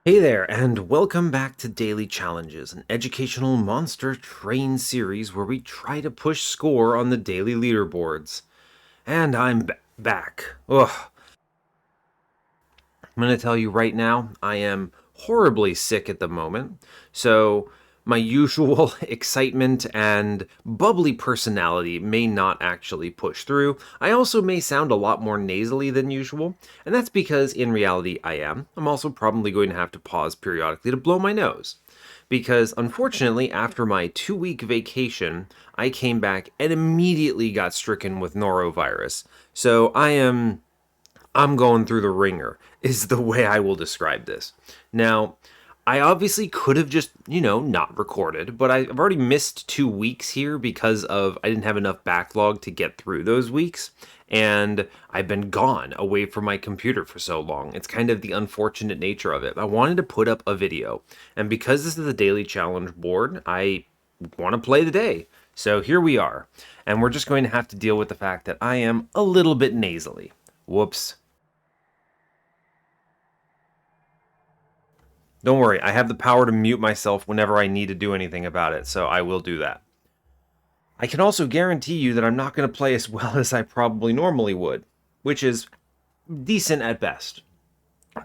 Hey there, and welcome back to Daily Challenges, an educational monster train series where we try to push score on the daily leaderboards. And I'm back. Ugh. I'm going to tell you right now, I am horribly sick at the moment, so my usual excitement and bubbly personality may not actually push through. I also may sound a lot more nasally than usual, and that's because in reality I am. I'm also probably going to have to pause periodically to blow my nose. Because unfortunately, after my 2 week vacation, I came back and immediately got stricken with norovirus. So I'm going through the ringer, is the way I will describe this. Now, I obviously could have just, not recorded, but I've already missed 2 weeks here because I didn't have enough backlog to get through those weeks, and I've been gone away from my computer for so long. It's kind of the unfortunate nature of it. I wanted to put up a video, and because this is a daily challenge board, I want to play the day. So here we are, and we're just going to have to deal with the fact that I am a little bit nasally. Whoops. Don't worry, I have the power to mute myself whenever I need to do anything about it, so I will do that. I can also guarantee you that I'm not going to play as well as I probably normally would, which is decent at best.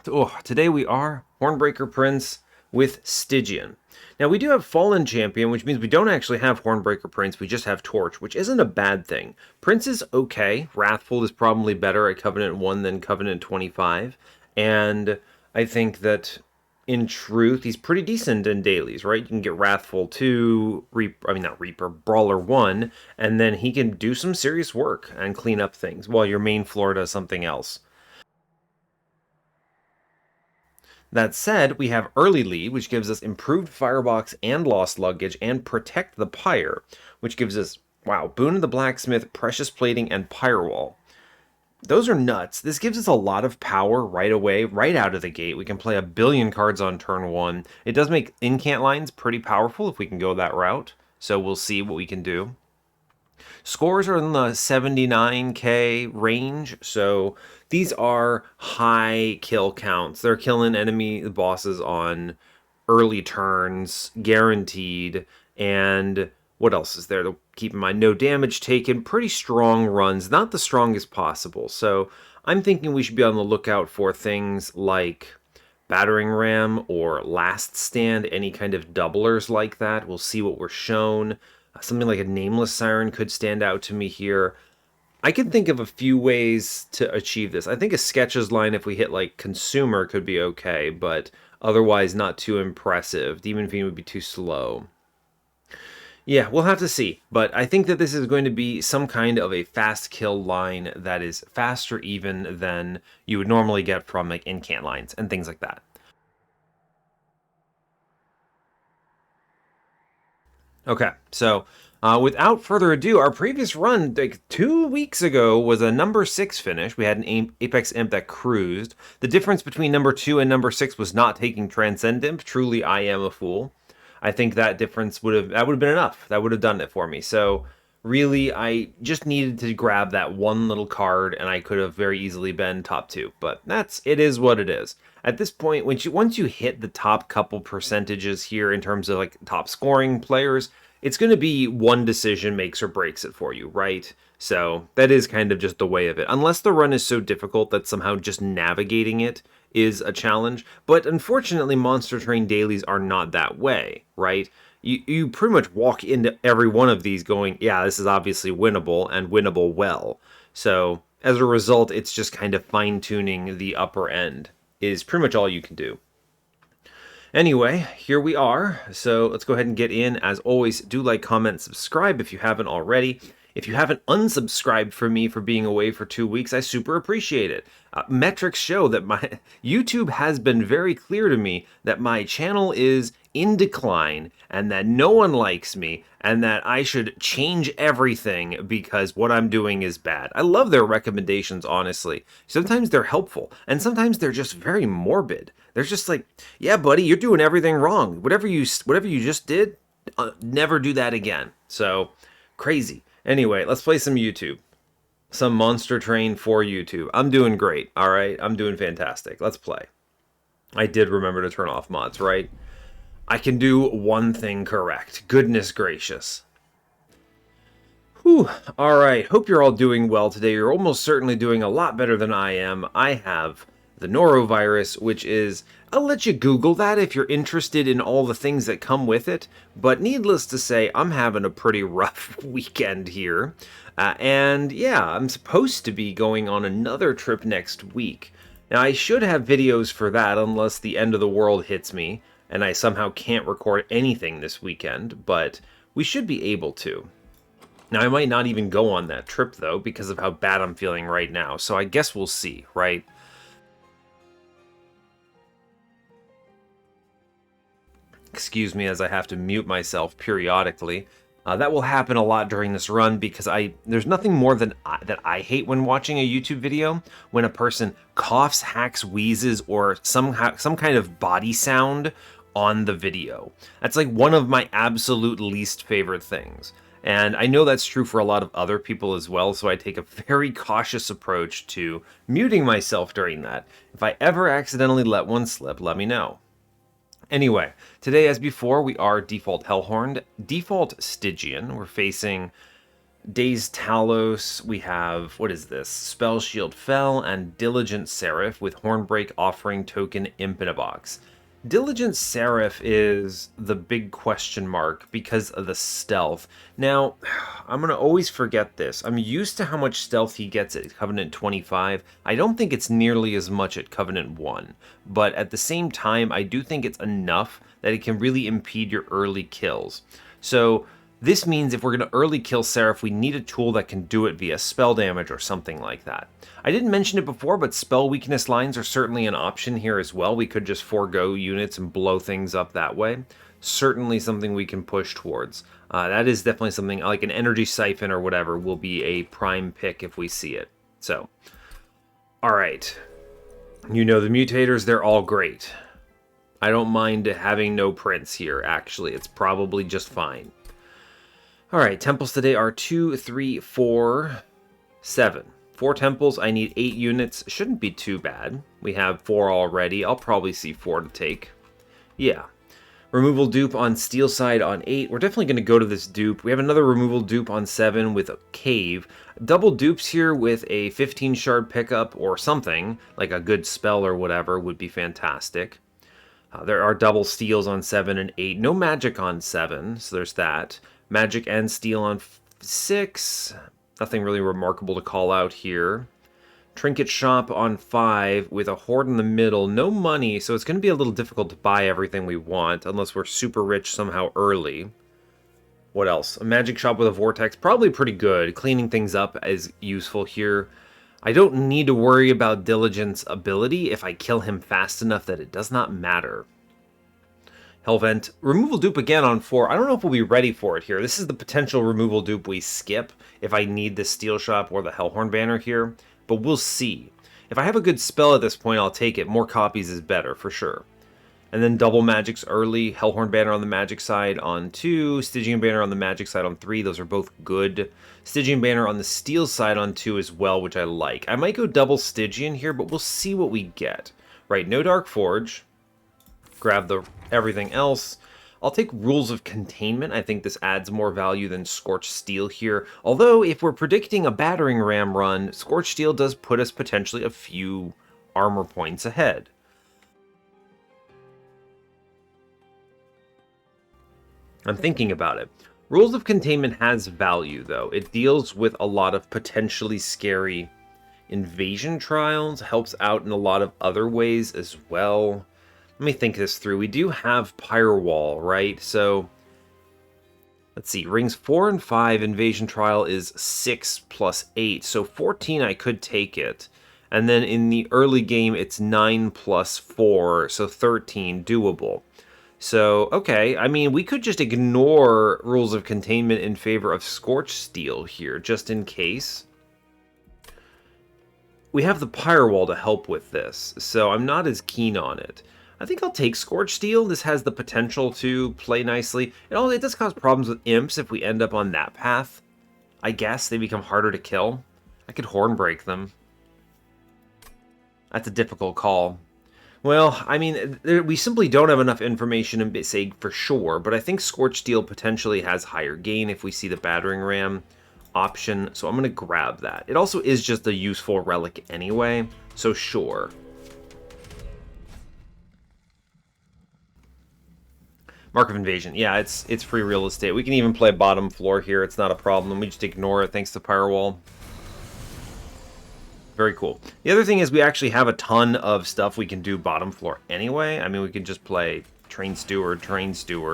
Oh, today we are Hornbreaker Prince with Stygian. Now we do have Fallen Champion, which means we don't actually have Hornbreaker Prince, we just have Torch, which isn't a bad thing. Prince is okay, Wrathful is probably better at Covenant 1 than Covenant 25, and I think that in truth, he's pretty decent in dailies, right? You can get Wrathful 2, not Reaper, Brawler 1, and then he can do some serious work and clean up things while your main floor does something else. That said, we have Early Lead, which gives us improved Firebox and Lost Luggage, and Protect the Pyre, which gives us, wow, Boon of the Blacksmith, Precious Plating, and Firewall. Those are nuts. This gives us a lot of power right away, right out of the gate. We can play a billion cards on turn one. It does make incant lines pretty powerful if we can go that route, so we'll see what we can do. Scores are in the 79k range, so these are high kill counts. They're killing enemy bosses on early turns, guaranteed, and what else is there to keep in mind? No damage taken, pretty strong runs, not the strongest possible. So I'm thinking we should be on the lookout for things like Battering Ram or Last Stand, any kind of doublers like that. We'll see what we're shown. Something like a Nameless Siren could stand out to me here. I can think of a few ways to achieve this. I think a Sketches line, if we hit like Consumer, could be okay, but otherwise not too impressive. Demon Fiend would be too slow. Yeah, we'll have to see, but I think that this is going to be some kind of a fast kill line that is faster even than you would normally get from like incant lines and things like that. Okay, so without further ado, our previous run, like 2 weeks ago, was a number 6 finish. We had an Apex Imp that cruised. The difference between number 2 and number 6 was not taking Transcend Imp. Truly, I am a fool. I think that difference would have been enough. That would have done it for me. So really, I just needed to grab that one little card, and I could have very easily been top 2. But it is what it is. At this point, once you hit the top couple percentages here in terms of like top scoring players, it's going to be one decision makes or breaks it for you, right? So that is kind of just the way of it. Unless the run is so difficult that somehow just navigating it is a challenge. But unfortunately, Monster Train dailies are not that way, right? You pretty much walk into every one of these going, yeah, this is obviously winnable and winnable well. So as a result, it's just kind of fine-tuning the upper end is pretty much all you can do. Anyway, here we are. So let's go ahead and get in. As always, do like, comment, subscribe if you haven't already. If you haven't unsubscribed from me for being away for 2 weeks, I super appreciate it. Metrics show that my YouTube has been very clear to me that my channel is in decline and that no one likes me and that I should change everything because what I'm doing is bad. I love their recommendations, honestly. Sometimes they're helpful and sometimes they're just very morbid. They're just like, yeah, buddy, you're doing everything wrong. Whatever you just did, never do that again. So, crazy. Anyway, let's play some YouTube. Some Monster Train for YouTube. I'm doing great, alright? I'm doing fantastic. Let's play. I did remember to turn off mods, right? I can do one thing correct. Goodness gracious. Whew. Alright, hope you're all doing well today. You're almost certainly doing a lot better than I am. I have the norovirus, which is... I'll let you Google that if you're interested in all the things that come with it, but needless to say, I'm having a pretty rough weekend here. And yeah, I'm supposed to be going on another trip next week. Now, I should have videos for that unless the end of the world hits me, and I somehow can't record anything this weekend, but we should be able to. Now, I might not even go on that trip, though, because of how bad I'm feeling right now, so I guess we'll see, right? Excuse me as I have to mute myself periodically. That will happen a lot during this run because there's nothing more than that I hate when watching a YouTube video when a person coughs, hacks, wheezes, or some kind of body sound on the video. That's like one of my absolute least favorite things. And I know that's true for a lot of other people as well, so I take a very cautious approach to muting myself during that. If I ever accidentally let one slip, let me know. Anyway, today as before, we are default Hellhorned, default Stygian. We're facing Dazed Talos. We have, what is this? Spell Shield Fell and Diligent Seraph with Hornbreak Offering Token Imp in a box. Diligent Seraph is the big question mark because of the stealth. Now, I'm going to always forget this. I'm used to how much stealth he gets at Covenant 25. I don't think it's nearly as much at Covenant 1. But at the same time, I do think it's enough that it can really impede your early kills. So this means if we're going to early kill Seraph, we need a tool that can do it via spell damage or something like that. I didn't mention it before, but spell weakness lines are certainly an option here as well. We could just forego units and blow things up that way. Certainly something we can push towards. That is definitely something like an energy siphon or whatever will be a prime pick if we see it. So, alright. You know the mutators, they're all great. I don't mind having no prints here, actually. It's probably just fine. Alright, temples today are 2, 3, 4, 7. 4 temples, I need 8 units. Shouldn't be too bad. We have 4 already. I'll probably see 4 to take. Yeah. Removal dupe on steel side on 8. We're definitely going to go to this dupe. We have another removal dupe on 7 with a cave. Double dupes here with a 15 shard pickup or something, like a good spell or whatever, would be fantastic. There are double steals on 7 and 8. No magic on 7, so there's that. Magic and steel on 6. Nothing really remarkable to call out here. Trinket shop on 5 with a horde in the middle. No money, so it's going to be a little difficult to buy everything we want unless we're super rich somehow early. What else? A magic shop with a vortex. Probably pretty good. Cleaning things up is useful here. I don't need to worry about Diligent's ability if I kill him fast enough that it does not matter. Hellvent. Removal dupe again on 4. I don't know if we'll be ready for it here. This is the potential removal dupe we skip if I need the Steel Shop or the Hellhorn banner here. But we'll see. If I have a good spell at this point, I'll take it. More copies is better, for sure. And then double magics early. Hellhorn banner on the magic side on 2. Stygian banner on the magic side on 3. Those are both good. Stygian banner on the steel side on 2 as well, which I like. I might go double Stygian here, but we'll see what we get. Right, no Dark Forge. Grab the everything else. I'll take Rules of Containment. I think this adds more value than Scorched Steel here. Although, if we're predicting a Battering Ram run, Scorched Steel does put us potentially a few armor points ahead. I'm thinking about it. Rules of Containment has value, though. It deals with a lot of potentially scary invasion trials, helps out in a lot of other ways as well. Let me think this through. We do have Firewall, right? So, let's see. Rings 4 and 5, Invasion Trial is 6 plus 8. So 14, I could take it. And then in the early game, it's 9 plus 4, so 13, doable. So, okay, I mean, we could just ignore Rules of Containment in favor of Scorched Steel here, just in case. We have the Firewall to help with this, so I'm not as keen on it. I think I'll take Scorched Steel. This has the potential to play nicely. It does cause problems with imps if we end up on that path. I guess they become harder to kill. I could Hornbreak them. That's a difficult call. Well, I mean, we simply don't have enough information to say for sure, but I think Scorched Steel potentially has higher gain if we see the Battering Ram option, so I'm going to grab that. It also is just a useful relic anyway, so sure. Mark of Invasion. Yeah, it's free real estate. We can even play bottom floor here. It's not a problem. We just ignore it thanks to Firewall. Very cool. The other thing is we actually have a ton of stuff we can do bottom floor anyway. I mean, we can just play Train Steward,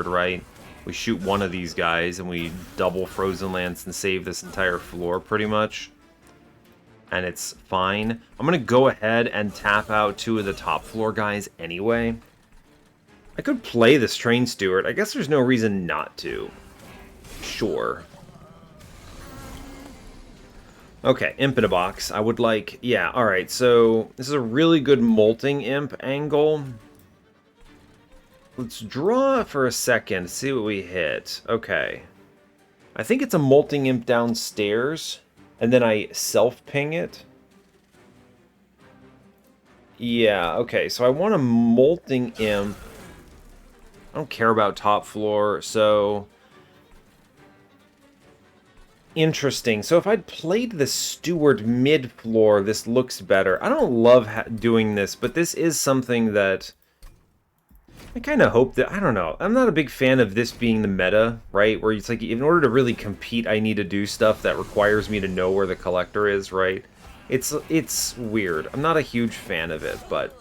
right? We shoot one of these guys and we double Frozen Lance and save this entire floor pretty much. And it's fine. I'm going to go ahead and tap out 2 of the top floor guys anyway. I could play this Train Steward. I guess there's no reason not to. Sure. Okay, Imp in a box. I would like... Yeah, alright, so this is a really good Molting Imp angle. Let's draw for a second, see what we hit. Okay. I think it's a Molting Imp downstairs, and then I self-ping it. Yeah, okay, so I want a Molting Imp. I don't care about top floor, so... Interesting. So if I'd played the Steward mid-floor, this looks better. I don't love doing this, but this is something that... I kind of hope that... I don't know. I'm not a big fan of this being the meta, right? Where it's like, in order to really compete, I need to do stuff that requires me to know where the Collector is, right? It's weird. I'm not a huge fan of it, but...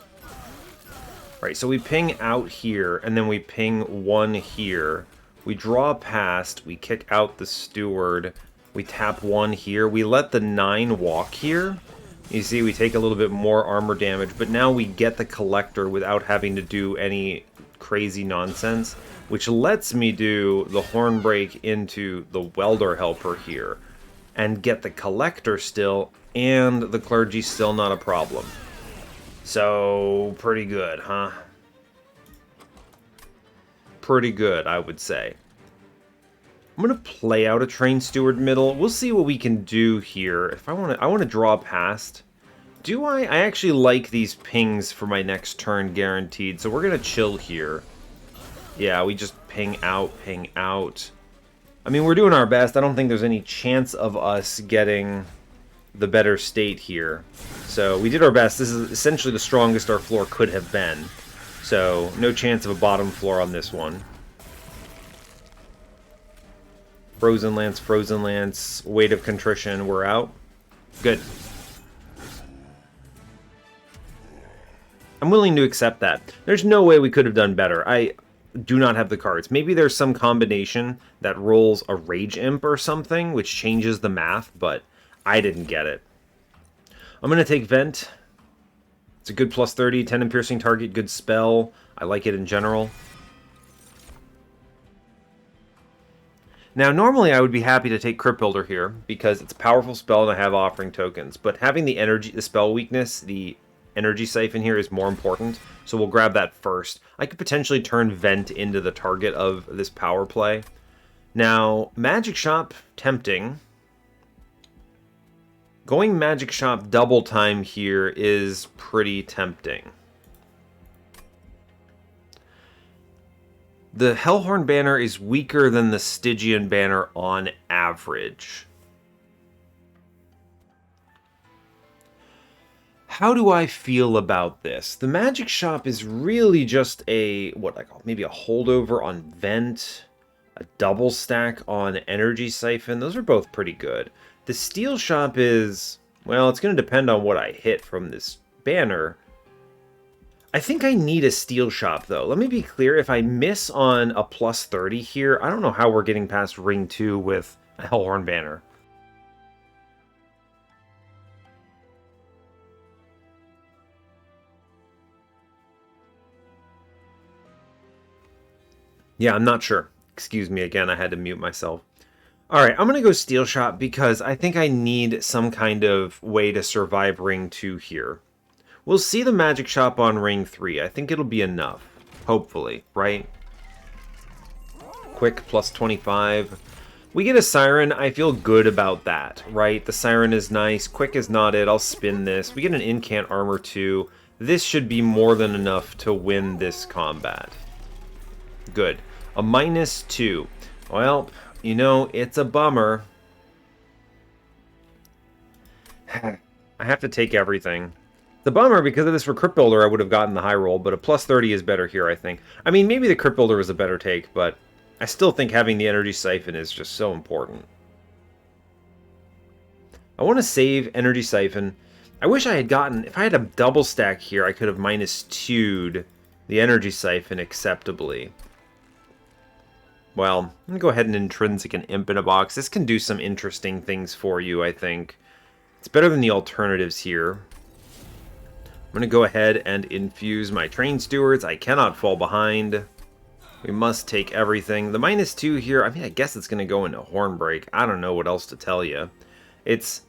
Right, so we ping out here, and then we ping 1 here. We draw past, we kick out the Steward, we tap 1 here. We let the 9 walk here. You see, we take a little bit more armor damage, but now we get the Collector without having to do any crazy nonsense, which lets me do the Horn Break into the Welder Helper here, and get the Collector still, and the Clergy still not a problem. So, pretty good, huh? Pretty good, I would say. I'm gonna play out a Train Steward middle. We'll see what we can do here. If I want to draw past. Do I? I actually like these pings for my next turn guaranteed, so we're gonna chill here. Yeah, we just ping out, ping out. I mean, we're doing our best. I don't think there's any chance of us getting the better state here. So we did our best. This is essentially the strongest our floor could have been. So no chance of a bottom floor on this one. Frozen Lance, Weight of Contrition, we're out. Good. I'm willing to accept that. There's no way we could have done better. I do not have the cards. Maybe there's some combination that rolls a Rage Imp or something, which changes the math, but I didn't get it. I'm going to take Vent. It's a good plus 30, 10 in piercing target, good spell. I like it in general. Now, normally I would be happy to take Crypt Builder here, because it's a powerful spell and I have offering tokens. But having the spell weakness, the energy siphon here is more important, so we'll grab that first. I could potentially turn Vent into the target of this power play. Now, Magic Shop, tempting. Going Magic Shop double time here is pretty tempting. The Hellhorned banner is weaker than the Stygian banner on average. How do I feel about this? The Magic Shop is really just a, maybe a holdover on Vent, a double stack on Energy Siphon. Those are both pretty good. The Steel Shop is, well, it's going to depend on what I hit from this banner. I think I need a Steel Shop, though. Let me be clear. If I miss on a plus 30 here, I don't know how we're getting past Ring 2 with a Hellhorn banner. Yeah, I'm not sure. Excuse me again, I had to mute myself. Alright, I'm going to go Steel Shop because I think I need some kind of way to survive Ring 2 here. We'll see the Magic Shop on Ring 3. I think it'll be enough. Hopefully, right? Quick, plus 25. We get a Siren. I feel good about that, right? The Siren is nice. Quick is not it. I'll spin this. We get an Incant Armor too. This should be more than enough to win this combat. Good. A -2. Well, you know, it's a bummer. I have to take everything. The bummer, because of this for Crypt Builder, I would have gotten the high roll, but a +30 is better here, I think. I mean, maybe the Crypt Builder was a better take, but I still think having the Energy Siphon is just so important. I want to save Energy Siphon. I wish I had gotten... If I had a double stack here, I could have -2'd the Energy Siphon acceptably. Well, I'm going to go ahead and intrinsic an Imp in a box. This can do some interesting things for you, I think. It's better than the alternatives here. I'm going to go ahead and infuse my Train Stewards. I cannot fall behind. We must take everything. The -2 here, I mean, I guess it's going to go into Hornbreak. I don't know what else to tell you. It's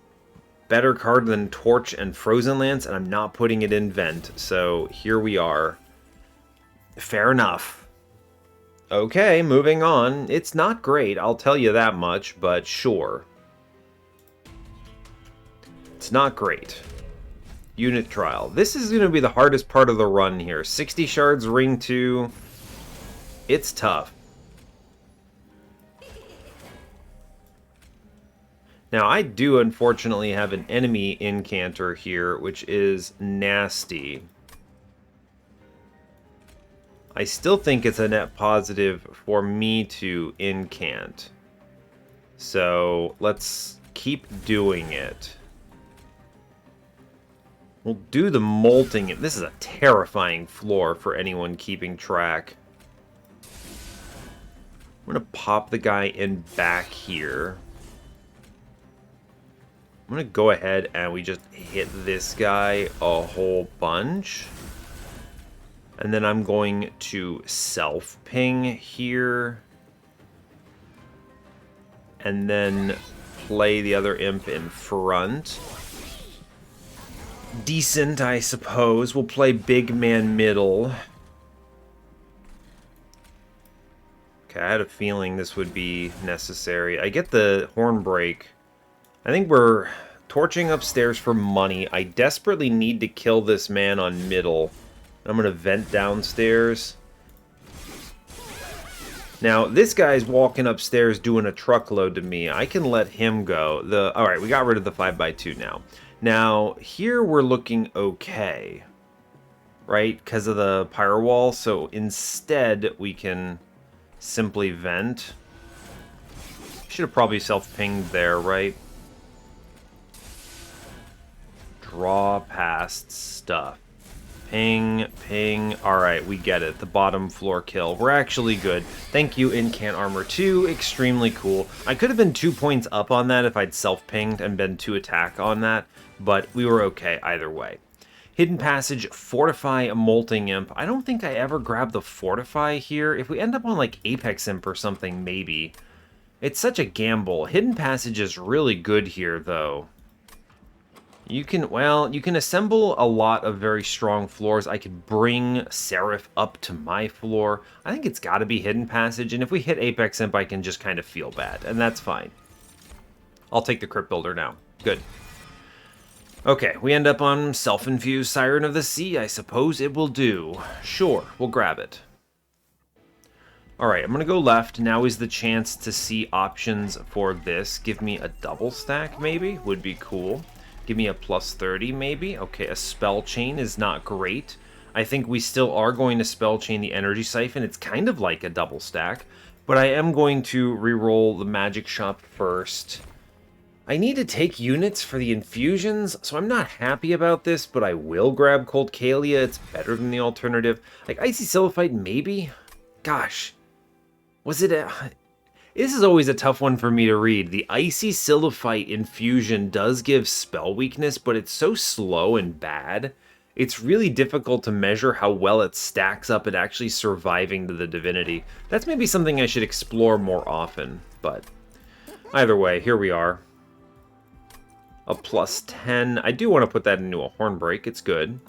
better card than Torch and Frozen Lance, and I'm not putting it in Vent. So here we are. Fair enough. Okay, moving on. It's not great, I'll tell you that much, but sure. It's not great. Unit Trial. This is going to be the hardest part of the run here. 60 shards, ring 2. It's tough. Now, I do unfortunately have an enemy incanter here, which is nasty. I still think it's a net positive for me to incant. So, let's keep doing it. We'll do the molting. This is a terrifying floor for anyone keeping track. I'm going to pop the guy in back here. I'm going to go ahead and we just hit this guy a whole bunch. And then I'm going to self-ping here. And then play the other imp in front. Decent, I suppose. We'll play big man middle. Okay, I had a feeling this would be necessary. I get the Hornbreak. I think we're torching upstairs for money. I desperately need to kill this man on middle. I'm going to vent downstairs. Now, this guy's walking upstairs doing a truckload to me. I can let him go. Alright, we got rid of the 5x2 now. Now, here we're looking okay. Right? Because of the pyro wall. So instead, we can simply vent. Should have probably self-pinged there, right? Draw past stuff. Ping, ping. Alright, we get it. The bottom floor kill. We're actually good. Thank you, Incant Armor 2. Extremely cool. I could have been 2 points up on that if I'd self-pinged and been 2 attack on that, but we were okay either way. Hidden Passage, Fortify, Molting Imp. I don't think I ever grabbed the Fortify here. If we end up on like Apex Imp or something, maybe. It's such a gamble. Hidden Passage is really good here, though. You can assemble a lot of very strong floors. I could bring Seraph up to my floor. I think it's got to be Hidden Passage, and if we hit Apex Imp, I can just kind of feel bad, and that's fine. I'll take the Crypt Builder now. Good. Okay, we end up on Self-Infused Siren of the Sea. I suppose it will do. Sure, we'll grab it. Alright, I'm going to go left. Now is the chance to see options for this. Give me a double stack, maybe? Would be cool. Give me a +30, maybe. Okay, a Spell Chain is not great. I think we still are going to Spell Chain the Energy Siphon. It's kind of like a double stack. But I am going to re-roll the Magic Shop first. I need to take units for the infusions, so I'm not happy about this, but I will grab Cold Kalia. It's better than the alternative. Like, Icy Silliphite, maybe? Gosh. Was it a... This is always a tough one for me to read. The Icy Silliphite infusion does give spell weakness, but it's so slow and bad. It's really difficult to measure how well it stacks up at actually surviving to the Divinity. That's maybe something I should explore more often, but either way, here we are. A +10. I do want to put that into a Hornbreak. It's good.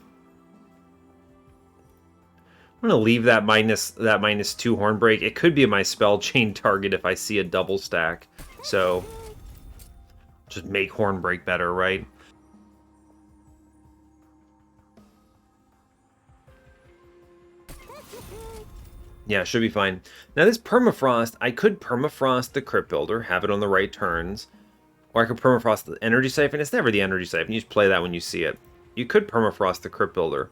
I'm going to leave that -2 Hornbreak. It could be my Spell Chain target if I see a double stack. So, just make Hornbreak better, right? Yeah, should be fine. Now this permafrost, I could permafrost the Crypt Builder, have it on the right turns. Or I could permafrost the Energy Siphon. It's never the Energy Siphon. You just play that when you see it. You could permafrost the Crypt Builder.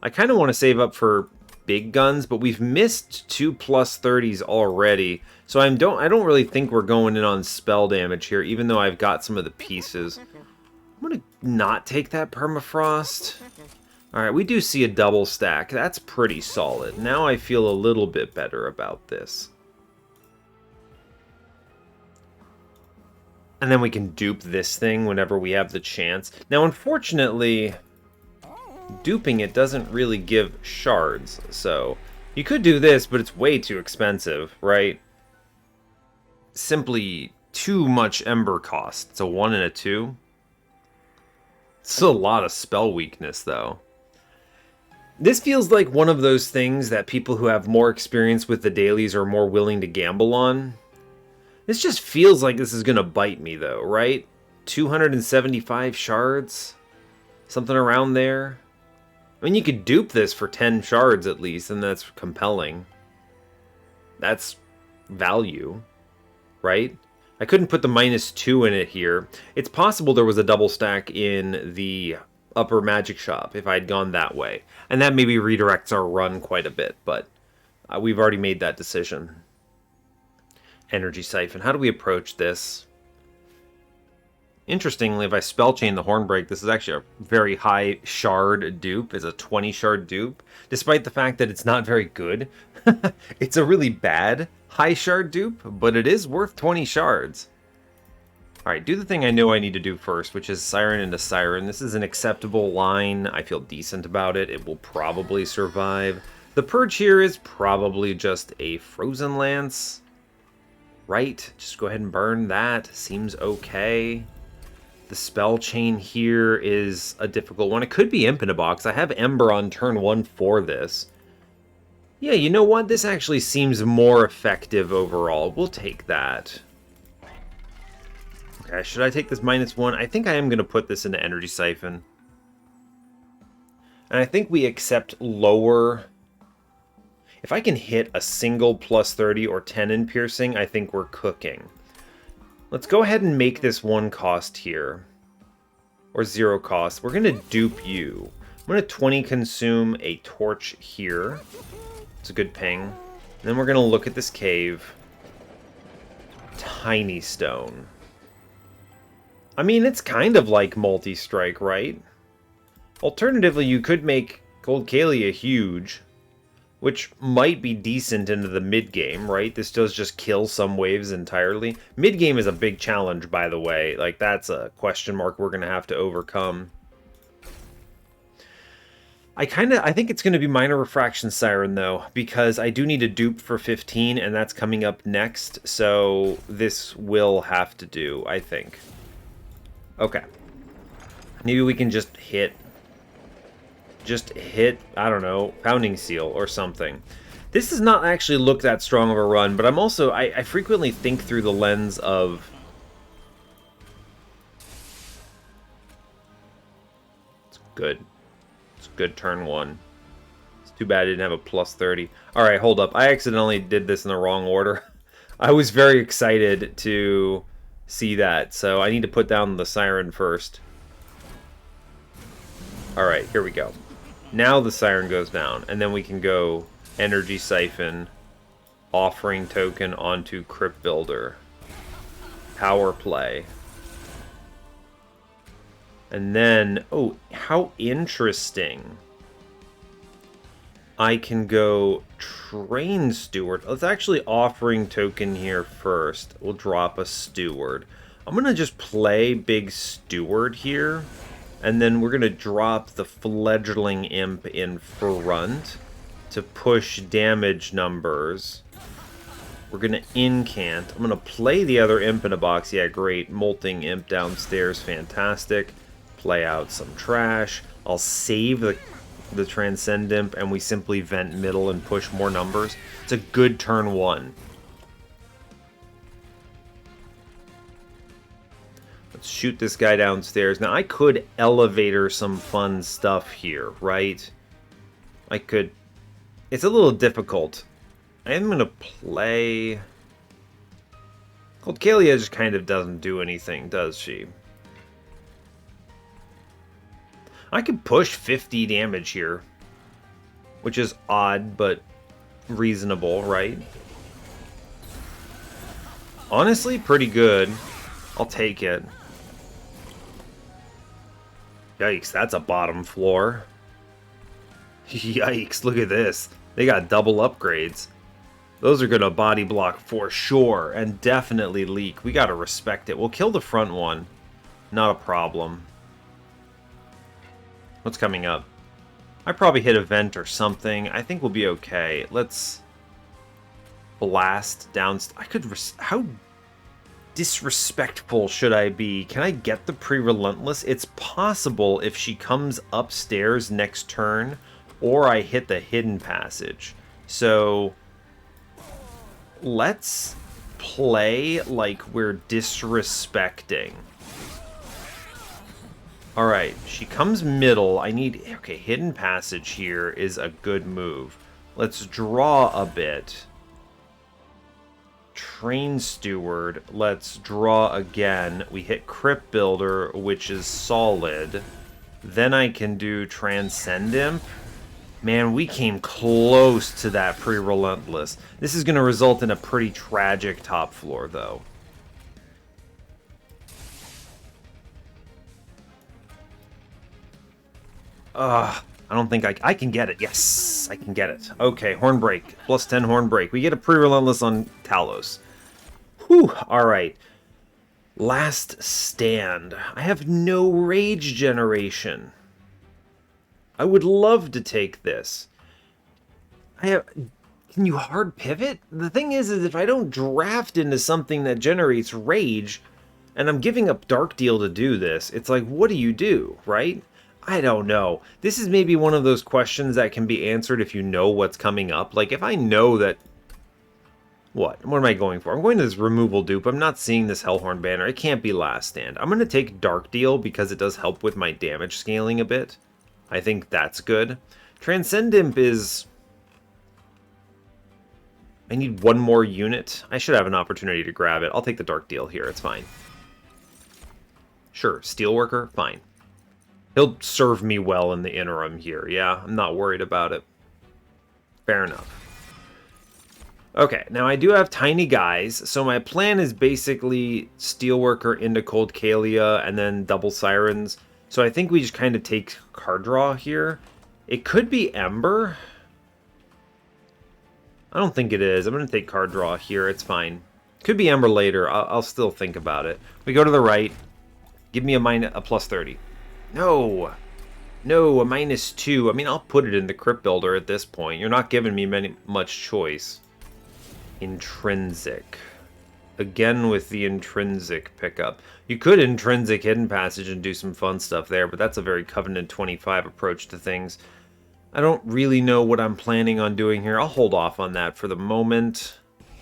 I kind of want to save up for big guns, but we've missed 2 +30s already. So I don't really think we're going in on spell damage here, even though I've got some of the pieces. I'm going to not take that permafrost. Alright, we do see a double stack. That's pretty solid. Now I feel a little bit better about this. And then we can dupe this thing whenever we have the chance. Now, unfortunately, duping it doesn't really give shards. So, you could do this, but it's way too expensive, right? Simply too much ember cost. It's a 1 and a 2. It's a lot of spell weakness, though. This feels like one of those things that people who have more experience with the dailies are more willing to gamble on. This just feels like this is going to bite me, though, right? 275 shards? Something around there? I mean, you could dupe this for 10 shards at least, and that's compelling. That's value, right? I couldn't put the -2 in it here. It's possible there was a double stack in the upper magic shop if I'd gone that way. And that maybe redirects our run quite a bit, but we've already made that decision. Energy Siphon. How do we approach this? Interestingly, if I spell chain the Hornbreak, this is actually a very high shard dupe. It's a 20 shard dupe, despite the fact that it's not very good. It's a really bad high shard dupe, but it is worth 20 shards. Alright, do the thing I know I need to do first, which is Siren into Siren. This is an acceptable line. I feel decent about it. It will probably survive. The Purge here is probably just a Frozen Lance. Right? Just go ahead and burn that. Seems okay. The spell chain here is a difficult one. It could be Imp in a Box. I have Ember on turn 1 for this. Yeah, you know what? This actually seems more effective overall. We'll take that. Okay, should I take this -1? I think I am going to put this into Energy Siphon. And I think we accept lower. If I can hit a single +30 or 10 in piercing, I think we're cooking. Let's go ahead and make this 1 cost here. Or 0 cost. We're going to dupe you. I'm going to 20 consume a torch here. It's a good ping. And then we're going to look at this cave. Tiny stone. I mean, it's kind of like multi-strike, right? Alternatively, you could make Gold Kalia huge, which might be decent into the mid-game, right? This does just kill some waves entirely. Mid-game is a big challenge, by the way. Like, that's a question mark we're going to have to overcome. I think it's going to be Minor Refraction Siren, though, because I do need a dupe for 15, and that's coming up next, so this will have to do, I think. Okay. Maybe we can just hit, I don't know, Pounding Seal or something. This does not actually look that strong of a run, but I'm also, I frequently think through the lens of... It's good. It's good turn 1. It's too bad I didn't have a +30. Alright, hold up. I accidentally did this in the wrong order. I was very excited to see that, so I need to put down the Siren first. Alright, here we go. Now the Siren goes down, and then we can go Energy Siphon, Offering Token onto Crypt Builder, Power Play. And then, oh, how interesting. I can go Train Steward. Let's actually Offering Token here first. We'll drop a Steward. I'm going to just play Big Steward here. And then we're going to drop the Fledgling Imp in front to push damage numbers. We're going to incant. I'm going to play the other Imp in a Box. Yeah, great. Molting Imp downstairs. Fantastic. Play out some trash. I'll save the Transcend Imp, and we simply vent middle and push more numbers. It's a good turn 1. Let's shoot this guy downstairs. Now, I could elevator some fun stuff here, right? I could It's a little difficult. I am going to play... Cold Kalia just kind of doesn't do anything, does she? I could push 50 damage here, which is odd, but reasonable, right? Honestly, pretty good. I'll take it. Yikes, that's a bottom floor. Yikes, look at this. They got double upgrades. Those are going to body block for sure, and definitely leak. We got to respect it. We'll kill the front one. Not a problem. What's coming up? I probably hit a vent or something. I think we'll be okay. Let's blast down. I could... How disrespectful should I be? Can I get the pre-relentless? It's possible if she comes upstairs next turn, or I hit the hidden passage. So... let's play like we're disrespecting. Alright, she comes middle. I need... okay, hidden passage here is a good move. Let's draw a bit. Train Steward. Let's draw again. We hit Crypt Builder, which is solid. Then I can do Transcend Imp. Man, we came close to that pre-relentless. This is going to result in a pretty tragic top floor, though. I don't think I can get it. Yes, I can get it. Okay, Horn Break. Plus 10 Horn Break. We get a pre-relentless on Talos. Whew, alright. Last stand. I have no rage generation. I would love to take this. Can you hard pivot? The thing is if I don't draft into something that generates rage, and I'm giving up Dark Deal to do this, it's like, what do you do, right? I don't know. This is maybe one of those questions that can be answered if you know what's coming up. Like, if I know that... What am I going for? I'm going to this removal dupe. I'm not seeing this Hellhorned banner. It can't be last stand. I'm going to take Dark Deal because it does help with my damage scaling a bit. I think that's good. Transcend Imp is... I need one more unit. I should have an opportunity to grab it. I'll take the Dark Deal here. It's fine. Sure, Steelworker? Fine. He'll serve me well in the interim here. Yeah, I'm not worried about it. Fair enough. Okay, now I do have tiny guys, so my plan is basically Steelworker into Cold Kalia and then double Sirens. So I think we just kind of take card draw here. It could be Ember. I don't think it is. I'm going to take card draw here. It's fine. Could be Ember later. I'll still think about it. We go to the right. Give me a plus 30. No. No, a -2. I mean, I'll put it in the Crypt Builder at this point. You're not giving me much choice. Intrinsic. Again with the intrinsic pickup. You could intrinsic hidden passage and do some fun stuff there, but that's a very Covenant 25 approach to things. I don't really know what I'm planning on doing here. I'll hold off on that for the moment.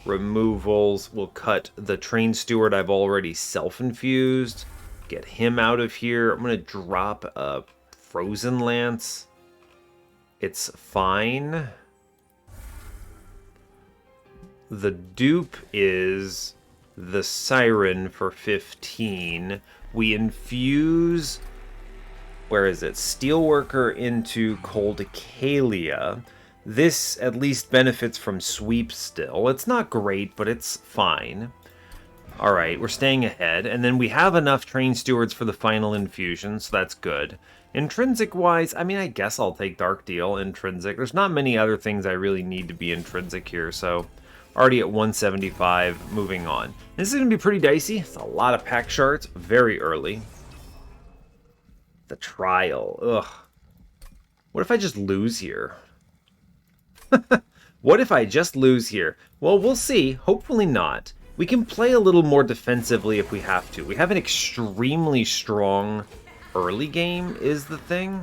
Removals. We'll cut the Train Steward I've already self-infused. Get him out of here. I'm going to drop a Frozen Lance. It's fine. The dupe is the Siren for 15. We infuse... where is it? Steelworker into Cold Kalia. This at least benefits from sweep still. It's not great, but it's fine. Alright, we're staying ahead. And then we have enough Train Stewards for the final infusion, so that's good. Intrinsic-wise, I mean, I guess I'll take Dark Deal, Intrinsic. There's not many other things I really need to be Intrinsic here, so... already at 175, moving on. This is going to be pretty dicey. It's a lot of Pact Shards, very early. The Trial, ugh. What if I just lose here? What if I just lose here? Well, we'll see. Hopefully not. We can play a little more defensively if we have to. We have an extremely strong early game, is the thing.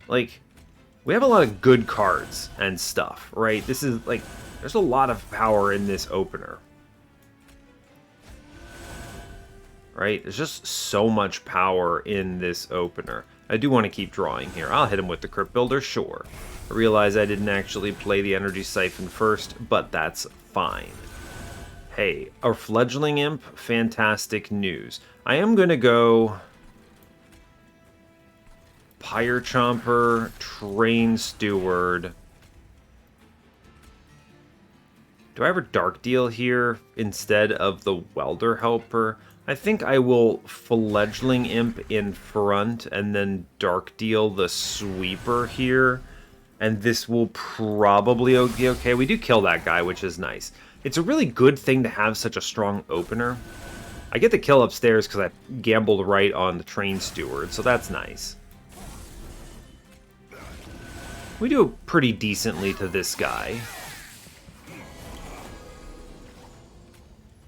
Like, we have a lot of good cards and stuff, right? This is, like, there's a lot of power in this opener. Right? There's just so much power in this opener. I do want to keep drawing here. I'll hit him with the Crypt Builder, sure. I realize I didn't actually play the energy siphon first, but that's fine. Hey, our fledgling imp, fantastic news. I am going to go Pyre Chomper, Train Steward. Do I have a Dark Deal here instead of the Welder Helper? I think I will Fledgling Imp in front and then Dark Deal the Sweeper here. And this will probably be okay. We do kill that guy, which is nice. It's a really good thing to have such a strong opener. I get the kill upstairs because I gambled right on the Train Steward, so that's nice. We do pretty decently to this guy.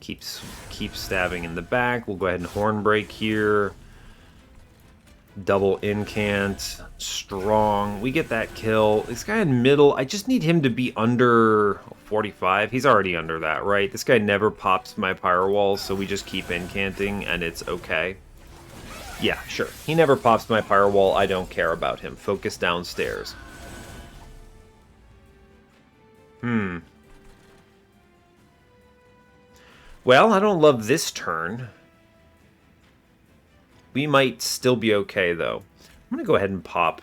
Keep stabbing in the back. We'll go ahead and horn break here. Double incant. Strong. We get that kill. This guy in middle, I just need him to be under 45. He's already under that, right? This guy never pops my pyro walls, so we just keep incanting and it's okay. Yeah, sure. He never pops my pyro wall. I don't care about him. Focus downstairs. Well, I don't love this turn. We might still be okay, though. I'm going to go ahead and pop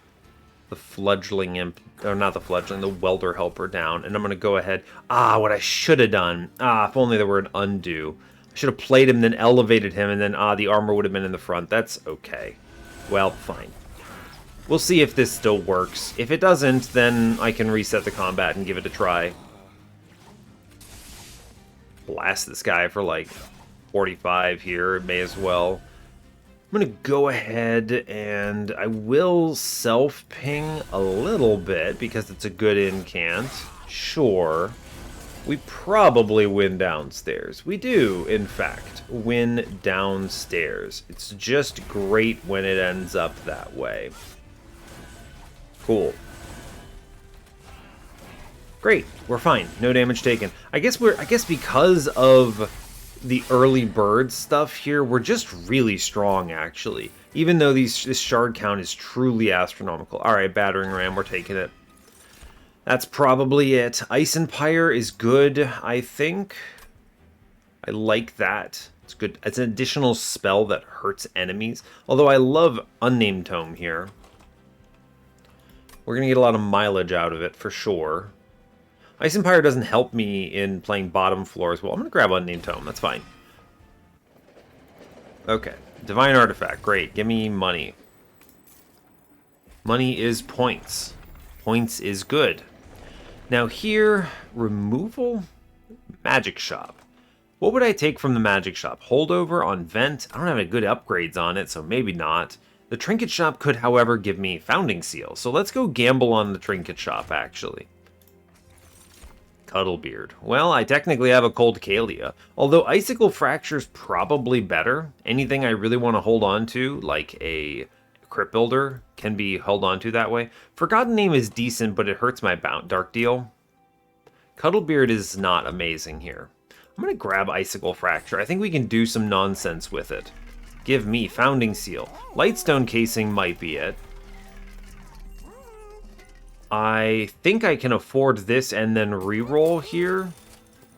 the fledgling imp, or not the fledgling, the welder helper down, and I'm going to go ahead. What I should have done. If only there were an undo. I should have played him, then elevated him, and then, the armor would have been in the front. That's okay. Well, fine. We'll see if this still works. If it doesn't, then I can reset the combat and give it a try. Blast this guy for like 45 here. May as well. I'm going to go ahead and I will self-ping a little bit because it's a good incant. Sure. We probably win downstairs. We do, in fact, win downstairs. It's just great when it ends up that way. Cool. Great, we're fine. No damage taken. I guess because of the early bird stuff here, we're just really strong, actually. Even though this shard count is truly astronomical. Alright, battering ram, we're taking it. That's probably it. Ice and Pyre is good, I think. I like that. It's good. It's an additional spell that hurts enemies. Although I love Unnamed Tome here. We're going to get a lot of mileage out of it, for sure. Ice and Pyre doesn't help me in playing bottom floor as well. I'm going to grab Unnamed Tome. That's fine. Okay. Divine Artifact. Great. Give me money. Money is points. Points is good. Now here, removal? Magic Shop. What would I take from the Magic Shop? Holdover on Vent? I don't have any good upgrades on it, so maybe not. The Trinket Shop could, however, give me Founding Seal. So let's go gamble on the Trinket Shop, actually. Cuddlebeard. Well, I technically have a Cold Kalia. Although Icicle Fracture's probably better. Anything I really want to hold on to, like a Crypt Builder, can be held on to that way. Forgotten Name is decent, but it hurts my Dark Deal. Cuddlebeard is not amazing here. I'm going to grab Icicle Fracture. I think we can do some nonsense with it. Give me Founding Seal. Lightstone Casing might be it. I think I can afford this and then reroll here.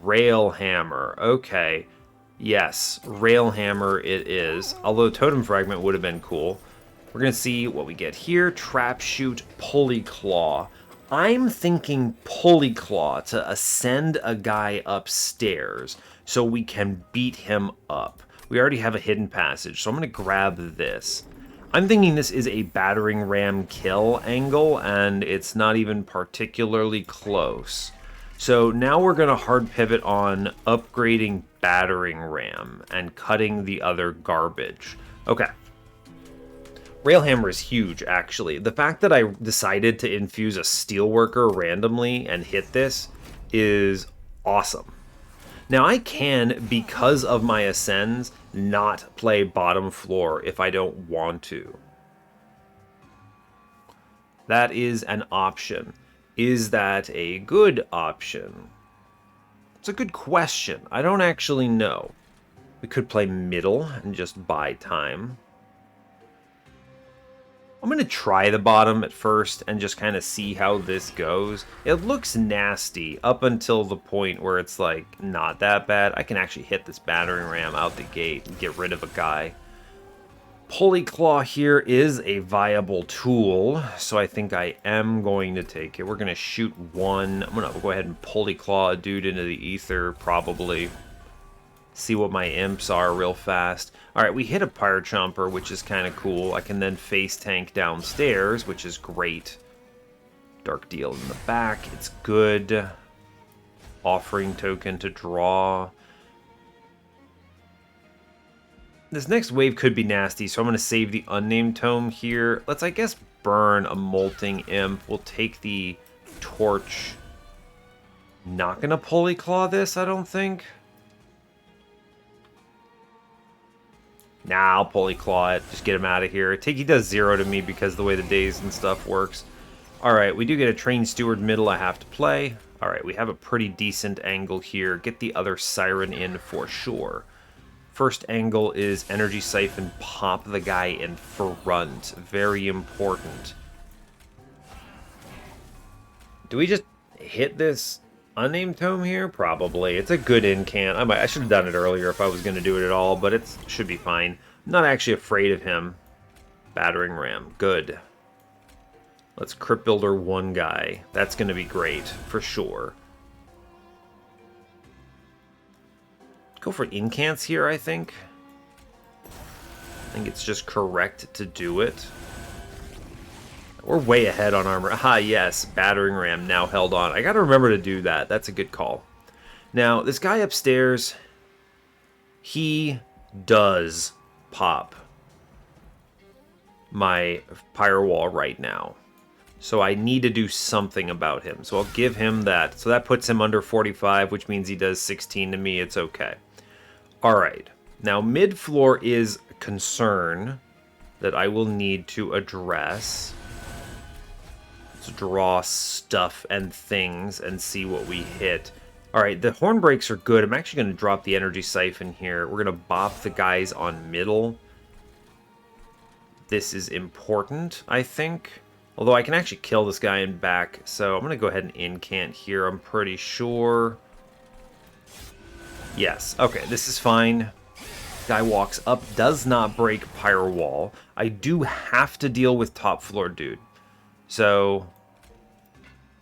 Railhammer. Okay. Yes, Railhammer it is. Although Totem Fragment would have been cool. We're going to see what we get here. Trap Shoot, Pulley Claw. I'm thinking Pulley Claw to ascend a guy upstairs so we can beat him up. We already have a hidden passage, so I'm going to grab this. I'm thinking this is a battering ram kill angle, and it's not even particularly close. So now we're going to hard pivot on upgrading battering ram and cutting the other garbage. Okay. Railhammer is huge, actually. The fact that I decided to infuse a Steelworker randomly and hit this is awesome. Now I can, because of my ascends, not play bottom floor if I don't want to. That is an option. Is that a good option? It's a good question. I don't actually know. We could play middle and just buy time. I'm going to try the bottom at first and just kind of see how this goes. It looks nasty up until the point where it's like not that bad. I can actually hit this battering ram out the gate and get rid of a guy. Pulley Claw here is a viable tool, so I think I am going to take it. We're going to shoot one. I'm going to go ahead and Pulley Claw a dude into the ether, probably. See what my imps are real fast. Alright, we hit a Pyre Chomper, which is kind of cool. I can then face tank downstairs, which is great. Dark Deal in the back, it's good. Offering token to draw. This next wave could be nasty, so I'm going to save the Unnamed Tome here. Let's, I guess, burn a Molting Imp. We'll take the Torch. Not going to Pulley Claw this, I don't think. Nah, I'll Pulley Claw it. Just get him out of here. He does 0 to me because of the way the days and stuff works. Alright, we do get a Trained Steward middle I have to play. Alright, we have a pretty decent angle here. Get the other Siren in for sure. First angle is Energy Siphon, pop the guy in front. Very important. Do we just hit this Unnamed Tome here? Probably. It's a good incant. I should have done it earlier if I was going to do it at all, but it should be fine. I'm not actually afraid of him. Battering Ram. Good. Let's Crypt Builder one guy. That's going to be great, for sure. Go for incants here, I think. I think it's just correct to do it. We're way ahead on armor. Ah, yes. Battering Ram now held on. I gotta remember to do that. That's a good call. Now, this guy upstairs, he does pop my Pyre Wall right now. So I need to do something about him. So I'll give him that. So that puts him under 45, which means he does 16 to me. It's okay. Alright. Now, mid-floor is a concern that I will need to address. Draw stuff and things and see what we hit. Alright, the horn breaks are good. I'm actually going to drop the Energy Siphon here. We're going to bop the guys on middle. This is important, I think. Although I can actually kill this guy in back, so I'm going to go ahead and incant here, I'm pretty sure. Yes, okay, this is fine. Guy walks up, does not break Pyre Wall. I do have to deal with top floor dude. So,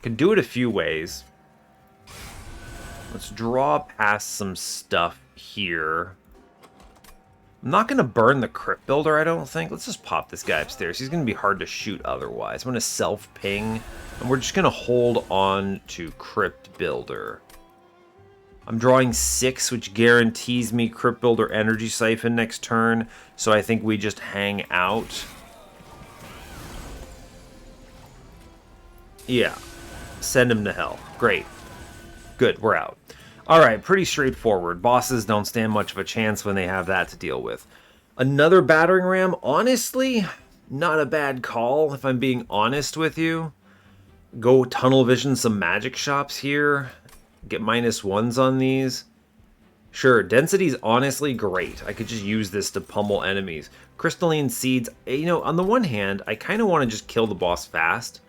can do it a few ways. Let's draw past some stuff here. I'm not going to burn the Crypt Builder, I don't think. Let's just pop this guy upstairs. He's going to be hard to shoot otherwise. I'm going to self-ping, and we're just going to hold on to Crypt Builder. I'm drawing 6, which guarantees me Crypt Builder Energy Siphon next turn, so I think we just hang out. Yeah. Send him to hell. Great. Good, we're out. Alright, pretty straightforward. Bosses don't stand much of a chance when they have that to deal with. Another Battering Ram, honestly, not a bad call, if I'm being honest with you. Go Tunnel Vision some magic shops here. Get -1s on these. Sure, density's honestly great. I could just use this to pummel enemies. Crystalline Seeds, you know, on the one hand, I kind of want to just kill the boss fast.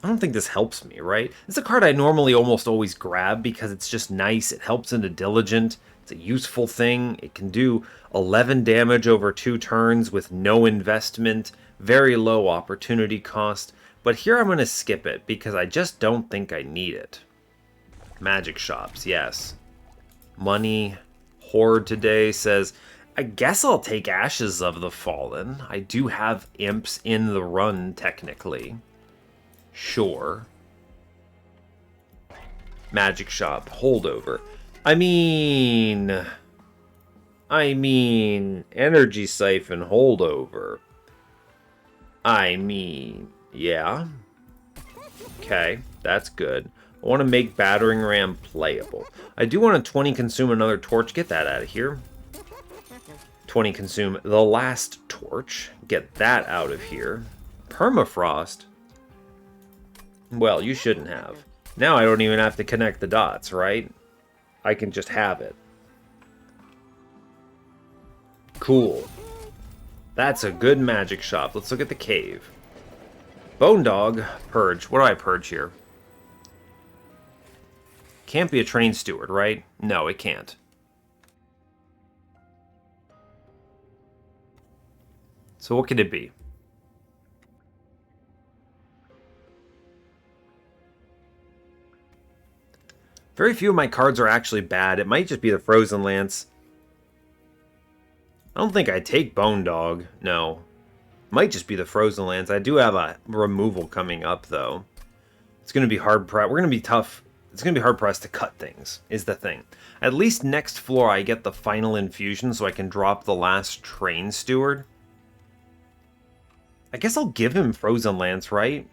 I don't think this helps me, right? It's a card I normally almost always grab because it's just nice. It helps into Diligent. It's a useful thing. It can do 11 damage over 2 turns with no investment. Very low opportunity cost. But here I'm going to skip it because I just don't think I need it. Magic shops, yes. Money. Horde today says, I guess I'll take Ashes of the Fallen. I do have imps in the run, technically. Sure. Magic shop. Holdover. I mean, Energy Siphon holdover. Yeah. Okay, that's good. I want to make Battering Ram playable. I do want to 20 consume another torch. Get that out of here. 20 consume the last torch. Get that out of here. Permafrost. Well, you shouldn't have. Now I don't even have to connect the dots, right? I can just have it. Cool. That's a good magic shop. Let's look at the cave. Bone Dog, Purge. What do I purge here? Can't be a train steward, right? No, it can't. So what could it be? Very few of my cards are actually bad. It might just be the Frozen Lance. I don't think I'd take Bone Dog. No. Might just be the Frozen Lance. I do have a removal coming up, though. It's going to be hard pressed. We're going to be tough. It's going to be hard pressed to cut things, is the thing. At least next floor I get the final infusion so I can drop the last Train Steward. I guess I'll give him Frozen Lance, right?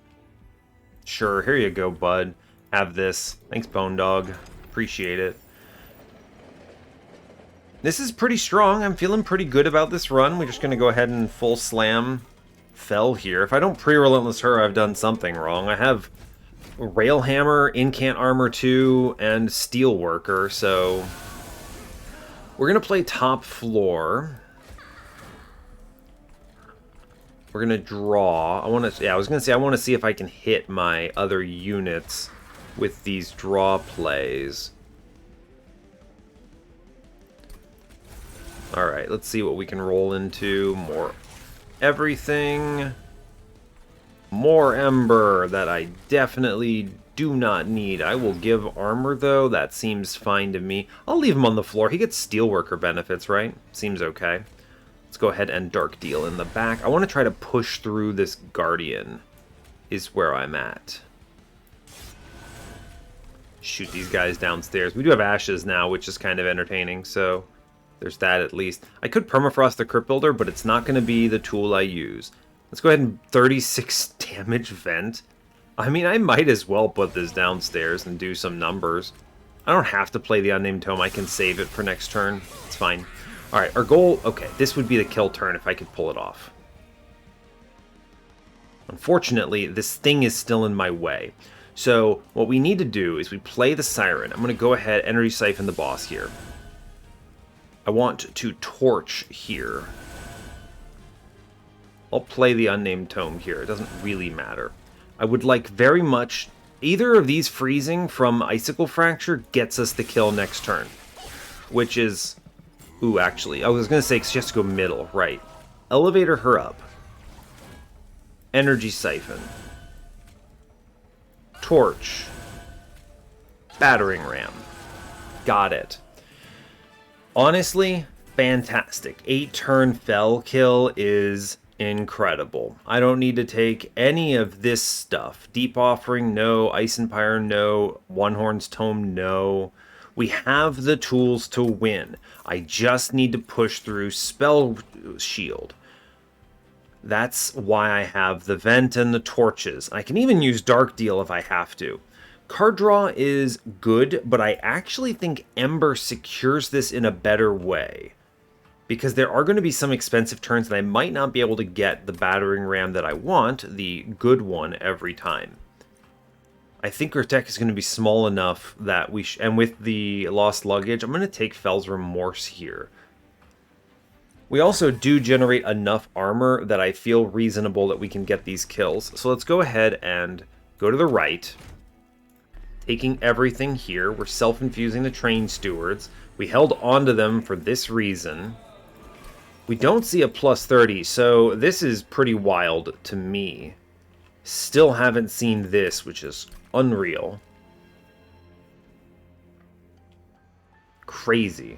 Sure, here you go, bud. Have this. Thanks, Bone Dog. Appreciate it. This is pretty strong. I'm feeling pretty good about this run. We're just going to go ahead and full slam Fell here. If I don't pre-Relentless Her, I've done something wrong. I have Railhammer, Incant Armor 2, and Steelworker, so we're going to play top floor. We're going to draw. I want to see if I can hit my other units with these draw plays. Alright, let's see what we can roll into. More everything. More Ember that I definitely do not need. I will give armor, though. That seems fine to me. I'll leave him on the floor. He gets Steelworker benefits, right? Seems okay. Let's go ahead and Dark Deal in the back. I want to try to push through this Guardian is where I'm at. Shoot these guys downstairs. We do have Ashes now, which is kind of entertaining, so there's that at least. I could Permafrost the Crypt Builder, but it's not going to be the tool I use. Let's go ahead and 36 damage Vent. I mean, I might as well put this downstairs and do some numbers. I don't have to play the Unnamed Tome. I can save it for next turn. It's fine. Alright, our goal... Okay, this would be the kill turn if I could pull it off. Unfortunately, this thing is still in my way. So, what we need to do is we play the Siren. I'm going to go ahead, Energy Siphon the boss here. I want to Torch here. I'll play the Unnamed Tome here. It doesn't really matter. I would like very much... Either of these freezing from Icicle Fracture gets us the kill next turn. Which is... Ooh, actually, I was going to say she has to go middle, right. Elevator her up. Energy Siphon. Torch. Battering Ram. Got it. Honestly, fantastic. 8-turn Fell kill is incredible. I don't need to take any of this stuff. Deep Offering, no. Ice Empire, no. One Horn's Tome, no. We have the tools to win. I just need to push through Spell Shield. That's why I have the Vent and the Torches. I can even use Dark Deal if I have to. Card draw is good, but I actually think Ember secures this in a better way. Because there are going to be some expensive turns that I might not be able to get the Battering Ram that I want, the good one, every time. I think our deck is going to be small enough that we and with the Lost Luggage, I'm going to take Fell's Remorse here. We also do generate enough armor that I feel reasonable that we can get these kills. So let's go ahead and go to the right. Taking everything here. We're self-infusing the Train Stewards. We held onto them for this reason. We don't see a plus 30, so this is pretty wild to me. Still haven't seen this, which is unreal. Crazy.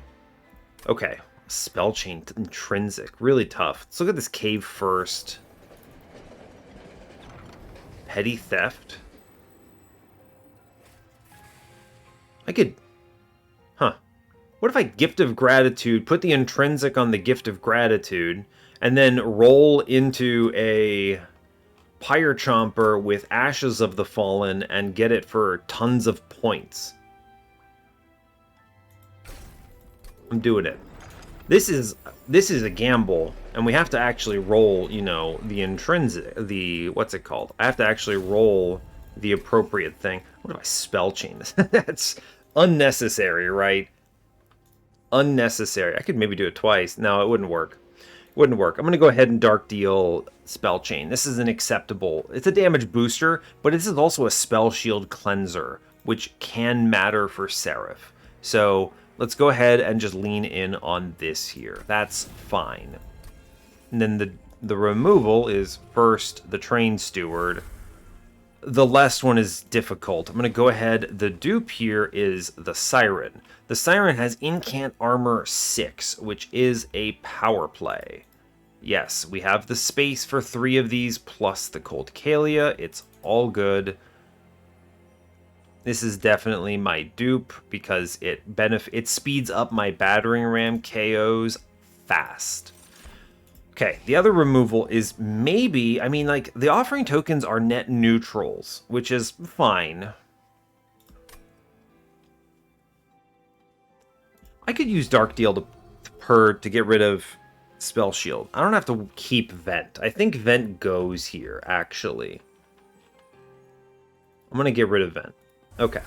Okay. Spell Chain Intrinsic. Really tough. Let's look at this cave first. Petty Theft. I could... Huh. What if I Gift of Gratitude, put the Intrinsic on the Gift of Gratitude, and then roll into a Pyre Chomper with Ashes of the Fallen and get it for tons of points? I'm doing it. This is a gamble, and we have to actually roll, you know, the intrinsic, what's it called? I have to actually roll the appropriate thing. What if I Spell Chain this? That's unnecessary, right? Unnecessary. I could maybe do it twice. No, it wouldn't work. Wouldn't work. I'm going to go ahead and Dark Deal Spell Chain. This is an acceptable... It's a damage booster, but this is also a Spell Shield Cleanser, which can matter for Seraph. So let's go ahead and just lean in on this here. That's fine. And then the removal is first the Train Steward. The last one is difficult. I'm going to go ahead. The dupe here is the Siren. The Siren has Incant Armor 6, which is a power play. Yes, we have the space for 3 of these, plus the Cold Kalia. It's all good. This is definitely my dupe, because it speeds up my battering ram KOs fast. Okay, the other removal is maybe... I mean, like, the offering tokens are net neutrals, which is fine. I could use Dark Deal to get rid of Spell Shield. I don't have to keep Vent. I think Vent goes here, actually. I'm going to get rid of Vent. Okay.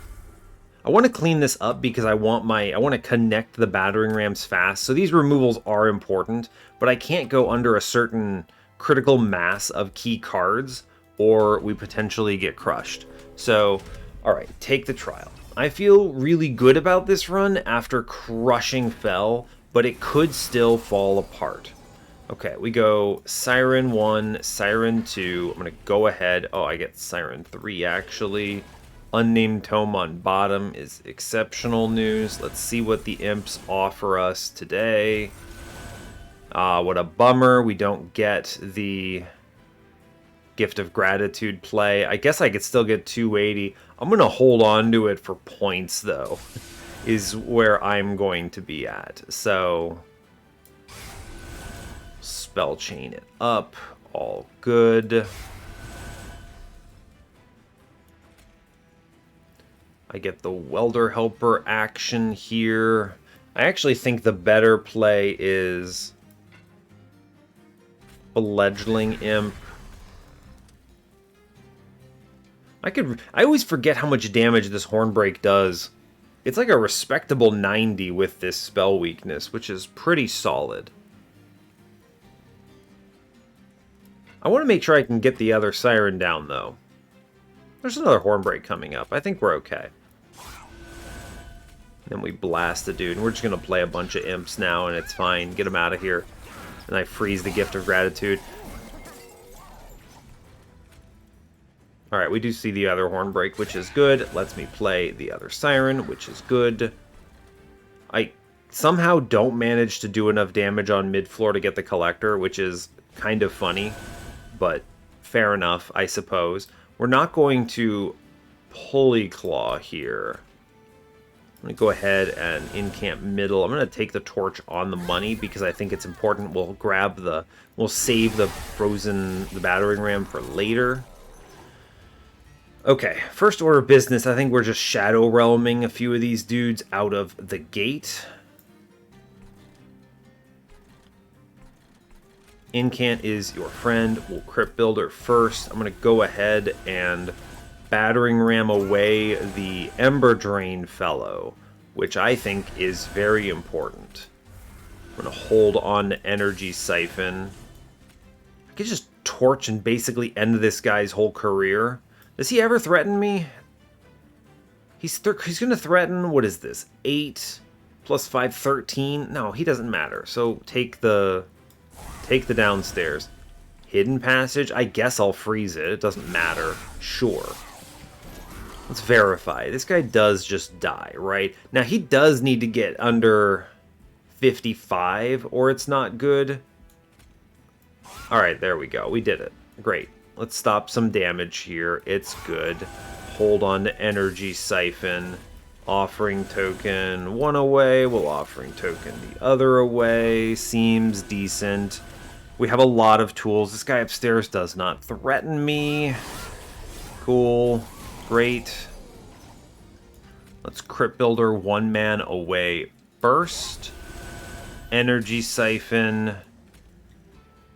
I want to clean this up because I want to connect the battering rams fast. So these removals are important, but I can't go under a certain critical mass of key cards or we potentially get crushed. So, all right, take the trial. I feel really good about this run after crushing Fel, but it could still fall apart. Okay, we go Siren 1, Siren 2. I'm going to go ahead. Oh, I get Siren 3, actually. Unnamed Tome on bottom is exceptional news. Let's see what the imps offer us today. What a bummer. We don't get the Gift of Gratitude play. I guess I could still get 280. I'm going to hold on to it for points, though, is where I'm going to be at. So, spell chain it up. All good. I get the Welder Helper action here. I actually think the better play is Fledgling Imp. I always forget how much damage this Hornbreak does. It's like a respectable 90 with this spell weakness, which is pretty solid. I want to make sure I can get the other Siren down, though. There's another Hornbreak coming up. I think we're okay. Then we blast the dude, and we're just going to play a bunch of imps now, and it's fine. Get him out of here. And I freeze the Gift of Gratitude. Alright, we do see the other Hornbreak, which is good. Lets me play the other Siren, which is good. I somehow don't manage to do enough damage on mid-floor to get the Collector, which is kind of funny, but fair enough, I suppose. We're not going to Pulley Claw here. I'm going to go ahead and incamp middle. I'm going to take the torch on the money because I think it's important. We'll save the battering ram for later. Okay, first order of business. I think we're just Shadow Realming a few of these dudes out of the gate. Incant is your friend. We'll Crypt Builder first. I'm going to go ahead and battering ram away the Ember Drain fellow, which I think is very important. I'm going to hold on to Energy Siphon. I could just torch and basically end this guy's whole career. Does he ever threaten me? He's going to threaten, what is this, 8 plus 5, 13? No, he doesn't matter. So take the downstairs. Hidden Passage, I guess I'll freeze it. It doesn't matter. Sure. Let's verify. This guy does just die, right? Now, he does need to get under 55, or it's not good. Alright, there we go. We did it. Great. Let's stop some damage here. It's good. Hold on to Energy Siphon. Offering Token 1 away. We'll Offering Token the other away. Seems decent. We have a lot of tools. This guy upstairs does not threaten me. Cool. Great. Let's Crypt Builder 1 man away first. Energy Siphon.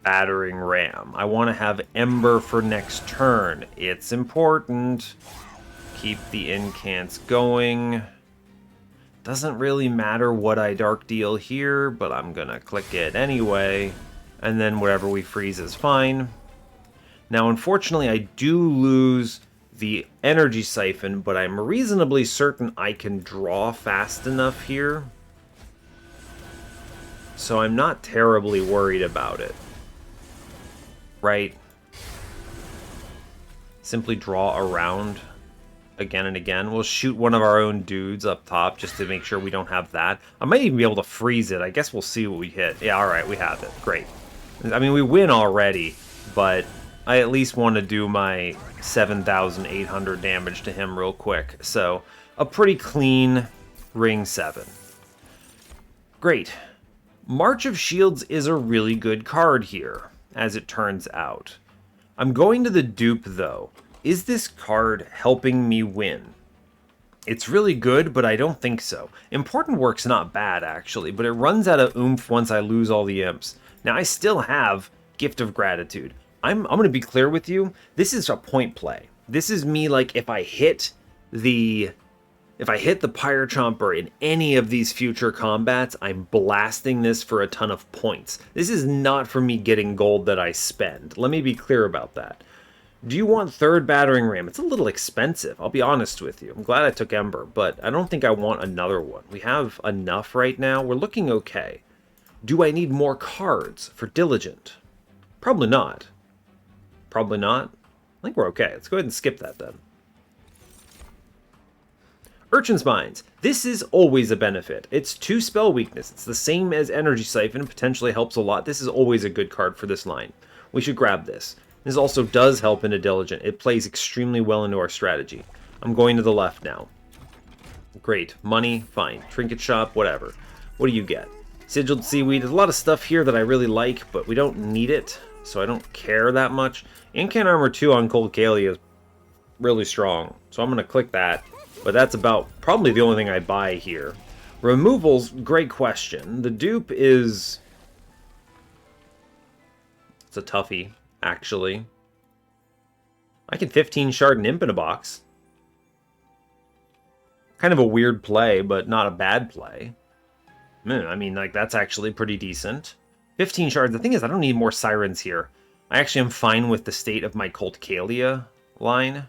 Battering Ram. I want to have Ember for next turn. It's important. Keep the incants going. Doesn't really matter what I Dark Deal here, but I'm going to click it anyway. And then whatever we freeze is fine. Now, unfortunately, I do lose the energy siphon, but I'm reasonably certain I can draw fast enough here. So I'm not terribly worried about it. Right? Simply draw around again and again. We'll shoot one of our own dudes up top just to make sure we don't have that. I might even be able to freeze it. I guess we'll see what we hit. Yeah, alright, we have it. Great. I mean, we win already, but I at least want to do my 7,800 damage to him real quick. So, a pretty clean ring 7. Great. March of Shields is a really good card here, as it turns out. I'm going to the dupe, though. Is this card helping me win? It's really good, but I don't think so. Important Work's not bad, actually, but it runs out of oomph once I lose all the imps. Now, I still have Gift of Gratitude. I'm going to be clear with you. This is a point play. This is me, like, if I hit the Pyre Chomper in any of these future combats, I'm blasting this for a ton of points. This is not for me getting gold that I spend. Let me be clear about that. Do you want third battering ram? It's a little expensive, I'll be honest with you. I'm glad I took Ember, but I don't think I want another one. We have enough right now. We're looking okay. Do I need more cards for Diligent? Probably not. Probably not. I think we're okay. Let's go ahead and skip that then. Urchin's Mines. This is always a benefit. It's 2 spell weakness. It's the same as Energy Siphon. Potentially helps a lot. This is always a good card for this line. We should grab this. This also does help into Diligent. It plays extremely well into our strategy. I'm going to the left now. Great. Money, fine. Trinket Shop, whatever. What do you get? Sigiled Seaweed. There's a lot of stuff here that I really like, but we don't need it, so I don't care that much. Incan Armor 2 on Cold Kalia is really strong, so I'm going to click that. But that's about probably the only thing I buy here. Removals, great question. The dupe is... It's a toughie, actually. I can 15 shard an imp in a box. Kind of a weird play, but not a bad play. I mean, like, that's actually pretty decent. 15 shards. The thing is, I don't need more sirens here. I actually am fine with the state of my Colt Kalia line.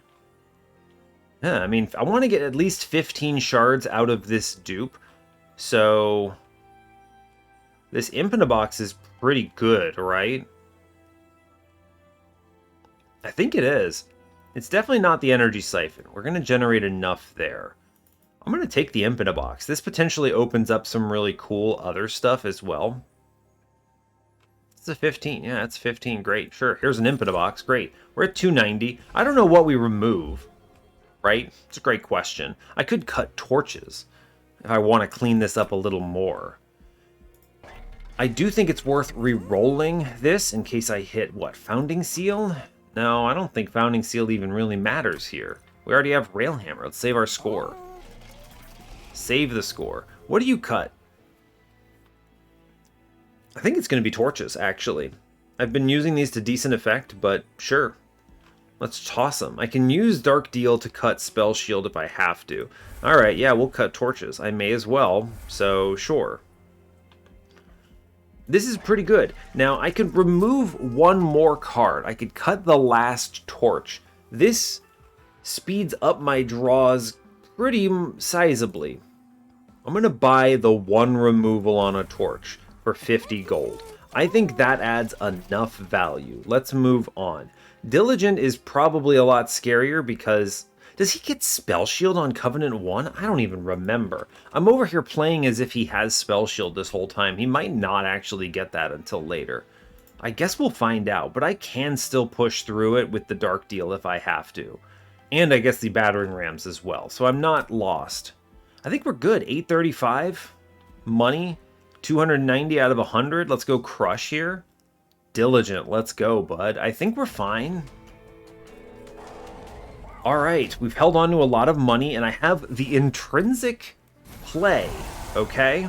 Yeah, I mean, I want to get at least 15 shards out of this dupe. So, this imp in a box is pretty good, right? I think it is. It's definitely not the energy siphon. We're going to generate enough there. I'm going to take the imp in a box. This potentially opens up some really cool other stuff as well. It's a 15. Yeah, it's 15. Great. Sure. Here's an imp in a box. Great. We're at 290. I don't know what we remove. Right? It's a great question. I could cut torches if I want to clean this up a little more. I do think it's worth re-rolling this in case I hit, what, Founding Seal? No, I don't think Founding Seal even really matters here. We already have Railhammer. Let's save our score. Save the score. What do you cut? I think it's going to be torches, actually. I've been using these to decent effect, but sure. Let's toss them. I can use Dark Deal to cut Spell Shield if I have to. Alright, yeah, we'll cut torches. I may as well, so sure. This is pretty good. Now, I could remove one more card. I could cut the last torch. This speeds up my draws pretty sizably. I'm going to buy the one removal on a torch for 50 gold. I think that adds enough value. Let's move on. Diligent is probably a lot scarier because... Does he get Spell Shield on Covenant 1? I don't even remember. I'm over here playing as if he has Spell Shield this whole time. He might not actually get that until later. I guess we'll find out, but I can still push through it with the Dark Deal if I have to. And I guess the Battering Rams as well, so I'm not lost. I think we're good. 835. Money. 290 out of 100. Let's go Crush here. Diligent. Let's go, bud. I think we're fine. Alright, we've held on to a lot of money, and I have the intrinsic play, okay?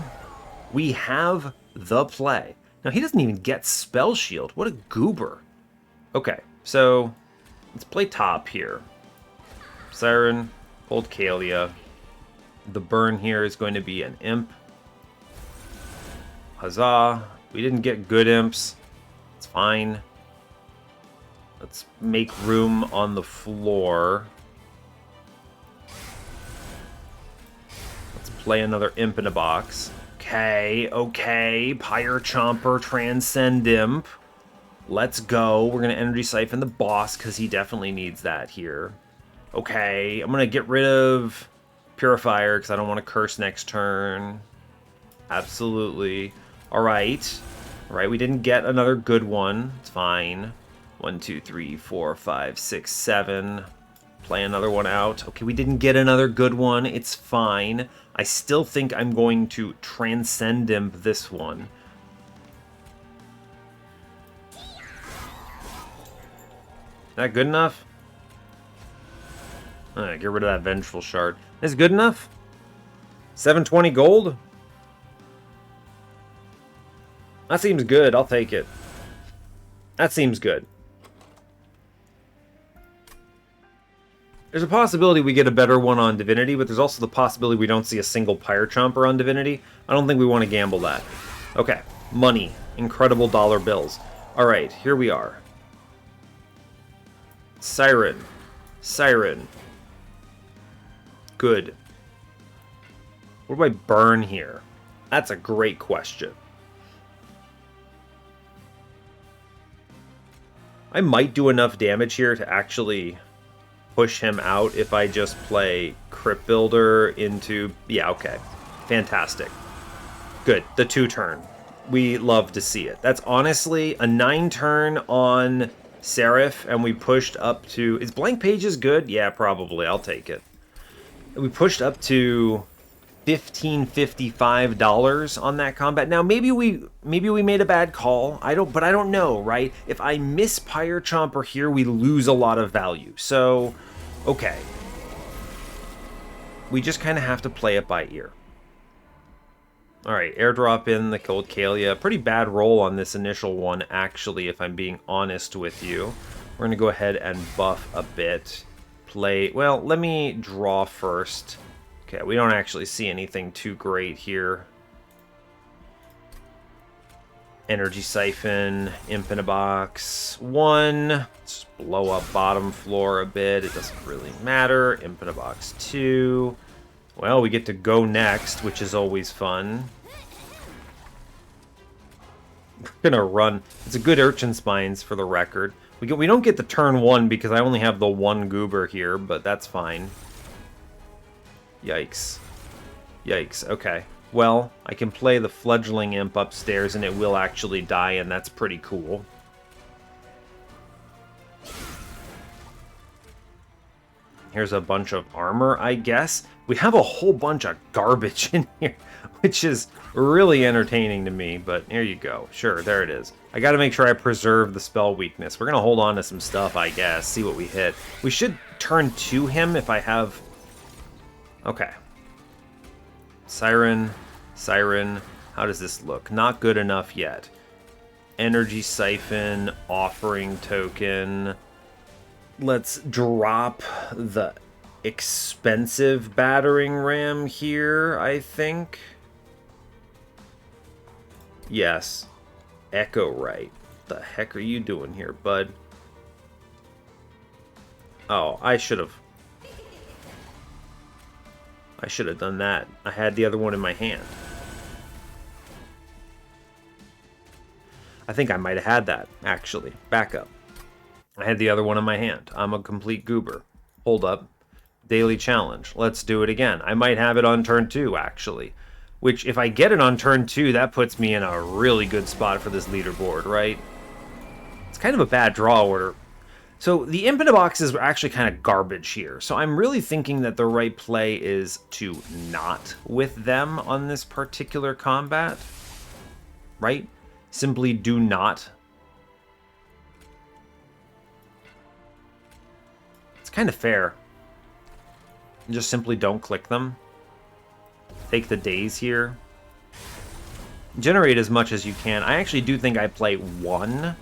We have the play. Now, he doesn't even get Spell Shield. What a goober. Okay, so let's play top here. Siren, Old Kalia. The burn here is going to be an imp. Huzzah. We didn't get good imps. It's fine. Let's make room on the floor. Let's play another Imp in a box. Okay, okay. Pyre Chomper, Transcend Imp. Let's go. We're going to Energy Siphon the boss because he definitely needs that here. Okay, I'm going to get rid of Purifier because I don't want to curse next turn. Absolutely. All right. All right, we didn't get another good one. It's fine. 1, 2, 3, 4, 5, 6, 7. Play another one out. Okay, we didn't get another good one. It's fine. I still think I'm going to Transcend Imp this one. Is that good enough? Alright, get rid of that Vengeful Shard. Is good enough? 720 gold? That seems good. I'll take it. That seems good. There's a possibility we get a better one on Divinity, but there's also the possibility we don't see a single Pyre Chomper on Divinity. I don't think we want to gamble that. Okay, money. Incredible dollar bills. Alright, here we are. Siren. Siren. Good. What do I burn here? That's a great question. I might do enough damage here to actually push him out if I just play Crypt Builder into... Yeah, okay. Fantastic. Good. The 2-turn. We love to see it. That's honestly a 9-turn on Seraph, and we pushed up to... Is Blank Pages good? Yeah, probably. I'll take it. We pushed up to $15.55 on that combat. Now maybe we made a bad call. I don't know, right? If I miss Pyre Chomper here, we lose a lot of value. So, okay. We just kind of have to play it by ear. Alright, airdrop in the Cold Kalia. Pretty bad roll on this initial one, actually, if I'm being honest with you. We're going to go ahead and buff a bit. Play... Well, let me draw first. Okay, we don't actually see anything too great here. Energy Siphon, Imp in a box. 1. Let's blow up bottom floor a bit. It doesn't really matter. Imp in a box 2. Well, we get to go next, which is always fun. We're gonna run. It's a good Urchin Spines for the record. We don't get the turn 1 because I only have the 1 Goober here, but that's fine. Yikes. Yikes, okay. Well, I can play the Fledgling Imp upstairs and it will actually die, and that's pretty cool. Here's a bunch of armor, I guess. We have a whole bunch of garbage in here, which is really entertaining to me, but here you go. Sure, there it is. I gotta make sure I preserve the spell weakness. We're gonna hold on to some stuff, I guess, see what we hit. We should turn to him if I have... Okay. Siren, Siren, how does this look? Not good enough yet. Energy Siphon, Offering Token. Let's drop the expensive Battering Ram here, I think. Yes. Echo Right. The heck are you doing here, bud? Oh, I should have done that. I had the other one in my hand. I think I might have had that, actually. Back up. I had the other one in my hand. I'm a complete goober. Hold up. Daily challenge. Let's do it again. I might have it on turn 2, actually. Which, if I get it on turn 2, that puts me in a really good spot for this leaderboard, right? It's kind of a bad draw order. So the Imp in a boxes are actually kind of garbage here. So I'm really thinking that the right play is to not with them on this particular combat. Right? Simply do not. It's kind of fair. Just simply don't click them. Take the days here. Generate as much as you can. I actually do think I play 1.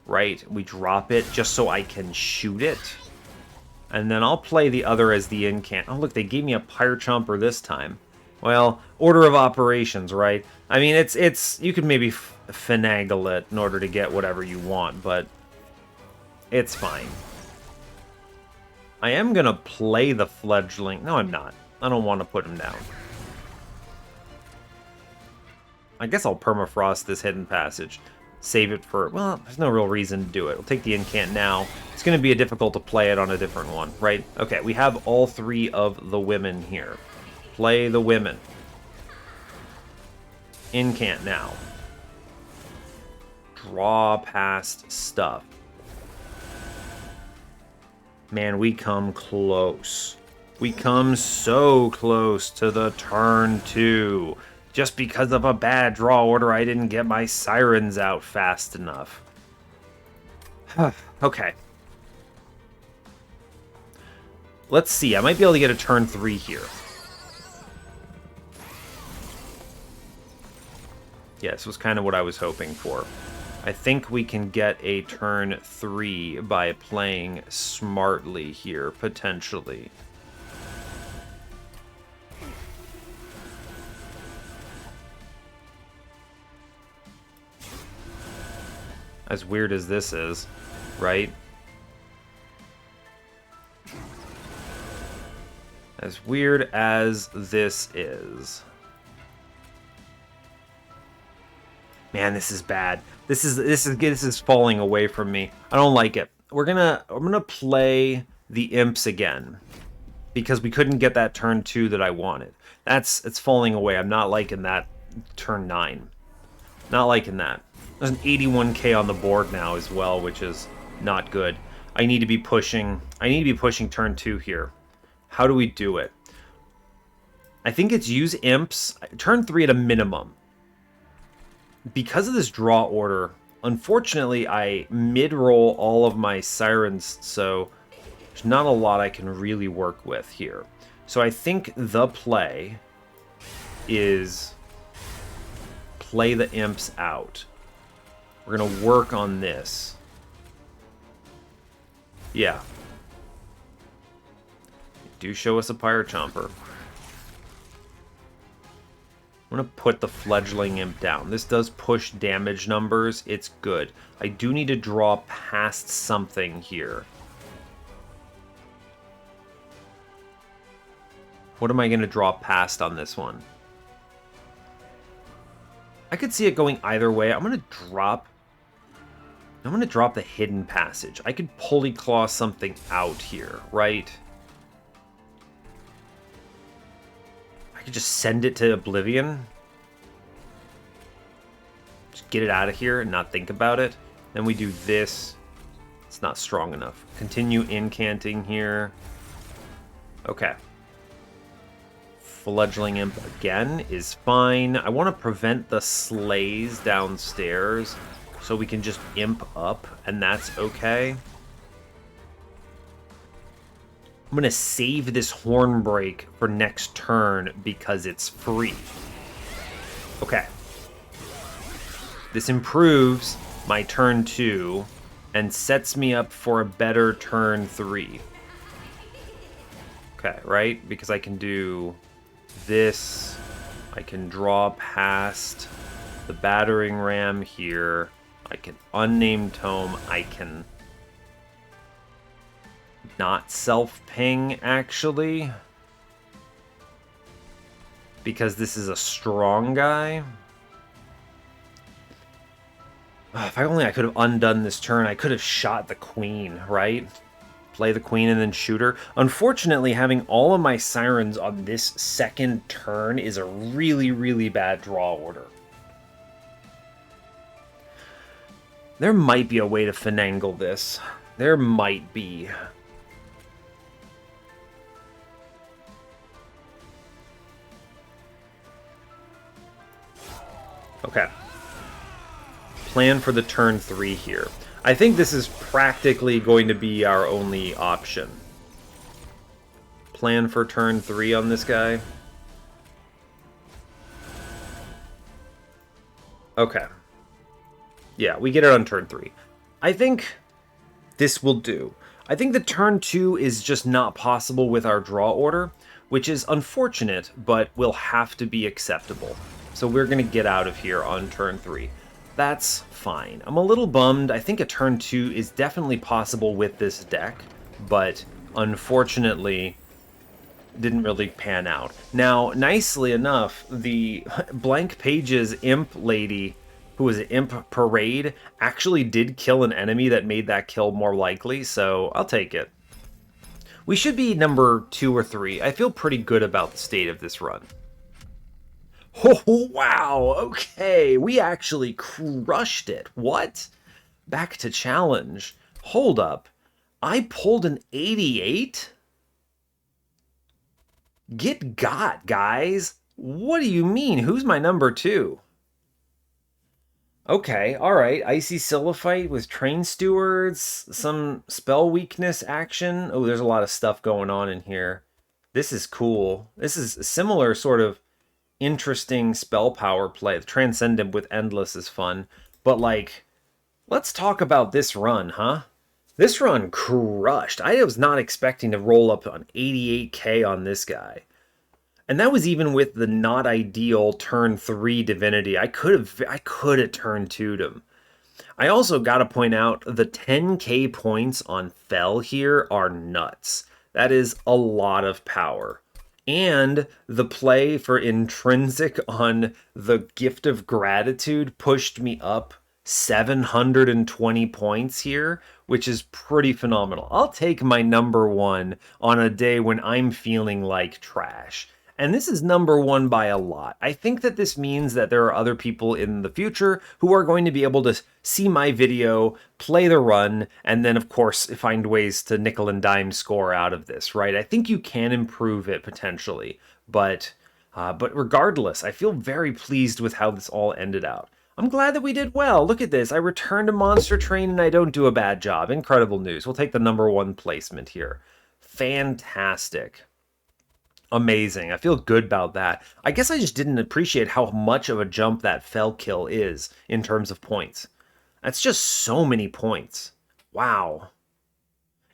Right? We drop it just so I can shoot it. And then I'll play the other as the incant. Oh, look, they gave me a Pyre Chomper this time. Well, order of operations, right? I mean, it's you could maybe finagle it in order to get whatever you want, but it's fine. I am gonna play the fledgling. No, I'm not. I don't want to put him down. I guess I'll permafrost this hidden passage. Save it for... Well, there's no real reason to do it. We'll take the incant now. It's going to be difficult to play it on a different one, right? Okay, we have all three of the women here. Play the women. Incant now. Draw past stuff. Man, we come close. We come so close to the turn 2. Just because of a bad draw order, I didn't get my sirens out fast enough. Okay. Let's see. I might be able to get a turn 3 here. Yeah, this was kind of what I was hoping for. I think we can get a turn 3 by playing smartly here, potentially. As weird as this is, right? As weird as this is. Man, this is bad. This is falling away from me. I don't like it. I'm gonna play the imps again because we couldn't get that turn 2 that I wanted. It's falling away. I'm not liking that turn 9. Not liking that. There's an 81k on the board now as well, which is not good. I need to be pushing turn 2 here. How do we do it? I think it's use imps. Turn 3 at a minimum. Because of this draw order, unfortunately, I mid-roll all of my sirens, so there's not a lot I can really work with here. So I think the play is play the imps out. We're going to work on this. Yeah. Do show us a Pyre Chomper. I'm going to put the Fledgling Imp down. This does push damage numbers. It's good. I do need to draw past something here. What am I going to draw past on this one? I could see it going either way. I'm going to drop the Hidden Passage. I could Pulley Claw something out here, right? I could just send it to Oblivion. Just get it out of here and not think about it. Then we do this. It's not strong enough. Continue incanting here. Okay. Fledgling Imp again is fine. I want to prevent the slays downstairs so we can just imp up, and that's okay. I'm going to save this Hornbreak for next turn because it's free. Okay. This improves my turn 2 and sets me up for a better turn 3. Okay, right? Because I can do this. I can draw past the battering ram here. I can unnamed tome. I can not self-ping, actually. Because this is a strong guy. If I could have undone this turn, I could have shot the queen, right? Play the queen and then shoot her. Unfortunately, having all of my sirens on this second turn is a really, really bad draw order. There might be a way to finagle this. There might be. Okay. Plan for the turn 3 here. I think this is practically going to be our only option. Plan for turn 3 on this guy. Okay. Yeah, we get it on turn 3. I think this will do. I think the turn 2 is just not possible with our draw order. which is unfortunate, but will have to be acceptable. So we're going to get out of here on turn 3. That's fine. I'm a little bummed. I think a turn 2 is definitely possible with this deck, but unfortunately didn't really pan out. Now, nicely enough, the blank pages imp lady, who was an imp parade, actually did kill an enemy that made that kill more likely, so I'll take it. We should be number 2 or 3. I feel pretty good about the state of this run. Oh, wow, okay, we actually crushed it. What? Back to challenge. Hold up. I pulled an 88? Get got, guys. What do you mean? Who's my number 2? Okay, alright. Icy Silliphite with Train Stewards, some spell weakness action. Oh, there's a lot of stuff going on in here. This is cool. This is a similar sort of interesting spell power play. The Transcendent with Endless is fun. But, like, let's talk about this run, huh? This run crushed. I was not expecting to roll up on 88k on this guy. And that was even with the not ideal turn 3 Divinity. I could have turn 2'd him. I also got to point out the 10k points on Fell here are nuts. That is a lot of power. And the play for Intrinsic on the Gift of Gratitude pushed me up 720 points here, which is pretty phenomenal. I'll take my number 1 on a day when I'm feeling like trash. And this is number 1 by a lot. I think that this means that there are other people in the future who are going to be able to see my video, play the run, and then, of course, find ways to nickel and dime score out of this, right? I think you can improve it potentially, but regardless, I feel very pleased with how this all ended out. I'm glad that we did well. Look at this. I returned a Monster Train and I don't do a bad job. Incredible news. We'll take the number 1 placement here. Fantastic. Amazing. I feel good about that. I guess I just didn't appreciate how much of a jump that Fell kill is in terms of points. That's just so many points. Wow.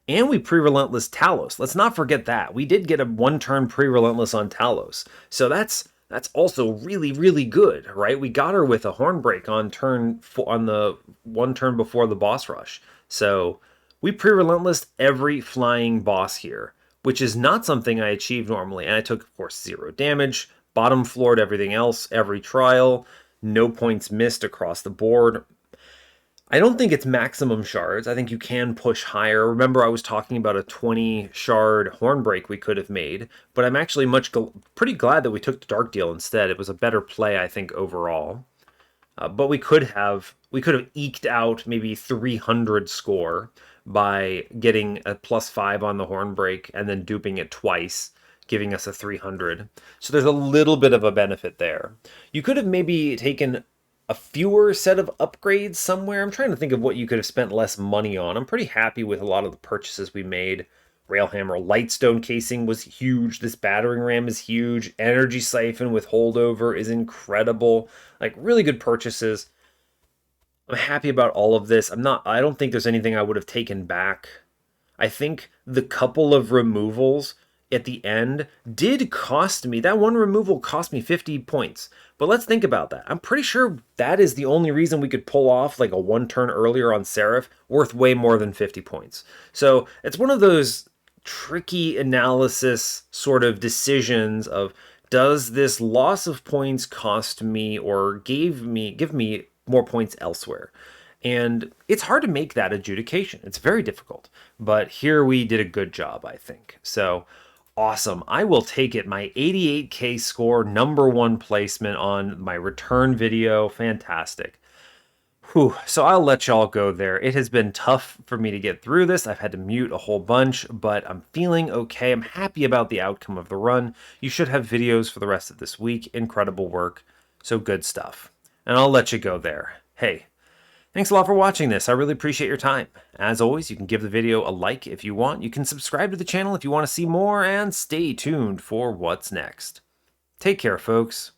And we pre-relentless Talos. Let's not forget that. We did get a 1-turn pre-relentless on Talos. So that's also really, really good, right? We got her with a Hornbreak on the 1 turn before the boss rush. So we pre-relentless every flying boss here, which is not something I achieve normally. And I took, of course, 0 damage, bottom floored everything else, every trial, no points missed across the board. I don't think it's maximum shards. I think you can push higher. Remember, I was talking about a 20 shard Hornbreak we could have made, but I'm actually pretty glad that we took the Dark Deal instead. It was a better play, I think, overall. But we could have eked out maybe 300 score by getting a +5 on the Hornbreak and then duping it twice, giving us a 300. So there's a little bit of a benefit there. You could have maybe taken a fewer set of upgrades somewhere. I'm trying to think of what you could have spent less money on. I'm pretty happy with a lot of the purchases we made. Railhammer Lightstone casing was huge. This battering ram is huge. Energy Siphon with holdover is incredible. Like, really good purchases. I'm happy about all of this. I don't think there's anything I would have taken back. I think the couple of removals at the end did cost me, that one removal cost me 50 points. But let's think about that. I'm pretty sure that is the only reason we could pull off like a 1 turn earlier on Seraph, worth way more than 50 points. So it's one of those tricky analysis sort of decisions of, does this loss of points cost me or give me more points elsewhere? And it's hard to make that adjudication. It's very difficult. But here we did a good job, I think. So awesome. I will take it. My 88k score, number 1 placement on my return video. Fantastic. Whew. So I'll let y'all go there. It has been tough for me to get through this. I've had to mute a whole bunch, but I'm feeling okay. I'm happy about the outcome of the run. You should have videos for the rest of this week. Incredible work. So good stuff. And I'll let you go there. Hey, thanks a lot for watching this. I really appreciate your time. As always, you can give the video a like if you want. You can subscribe to the channel if you want to see more, and stay tuned for what's next. Take care, folks.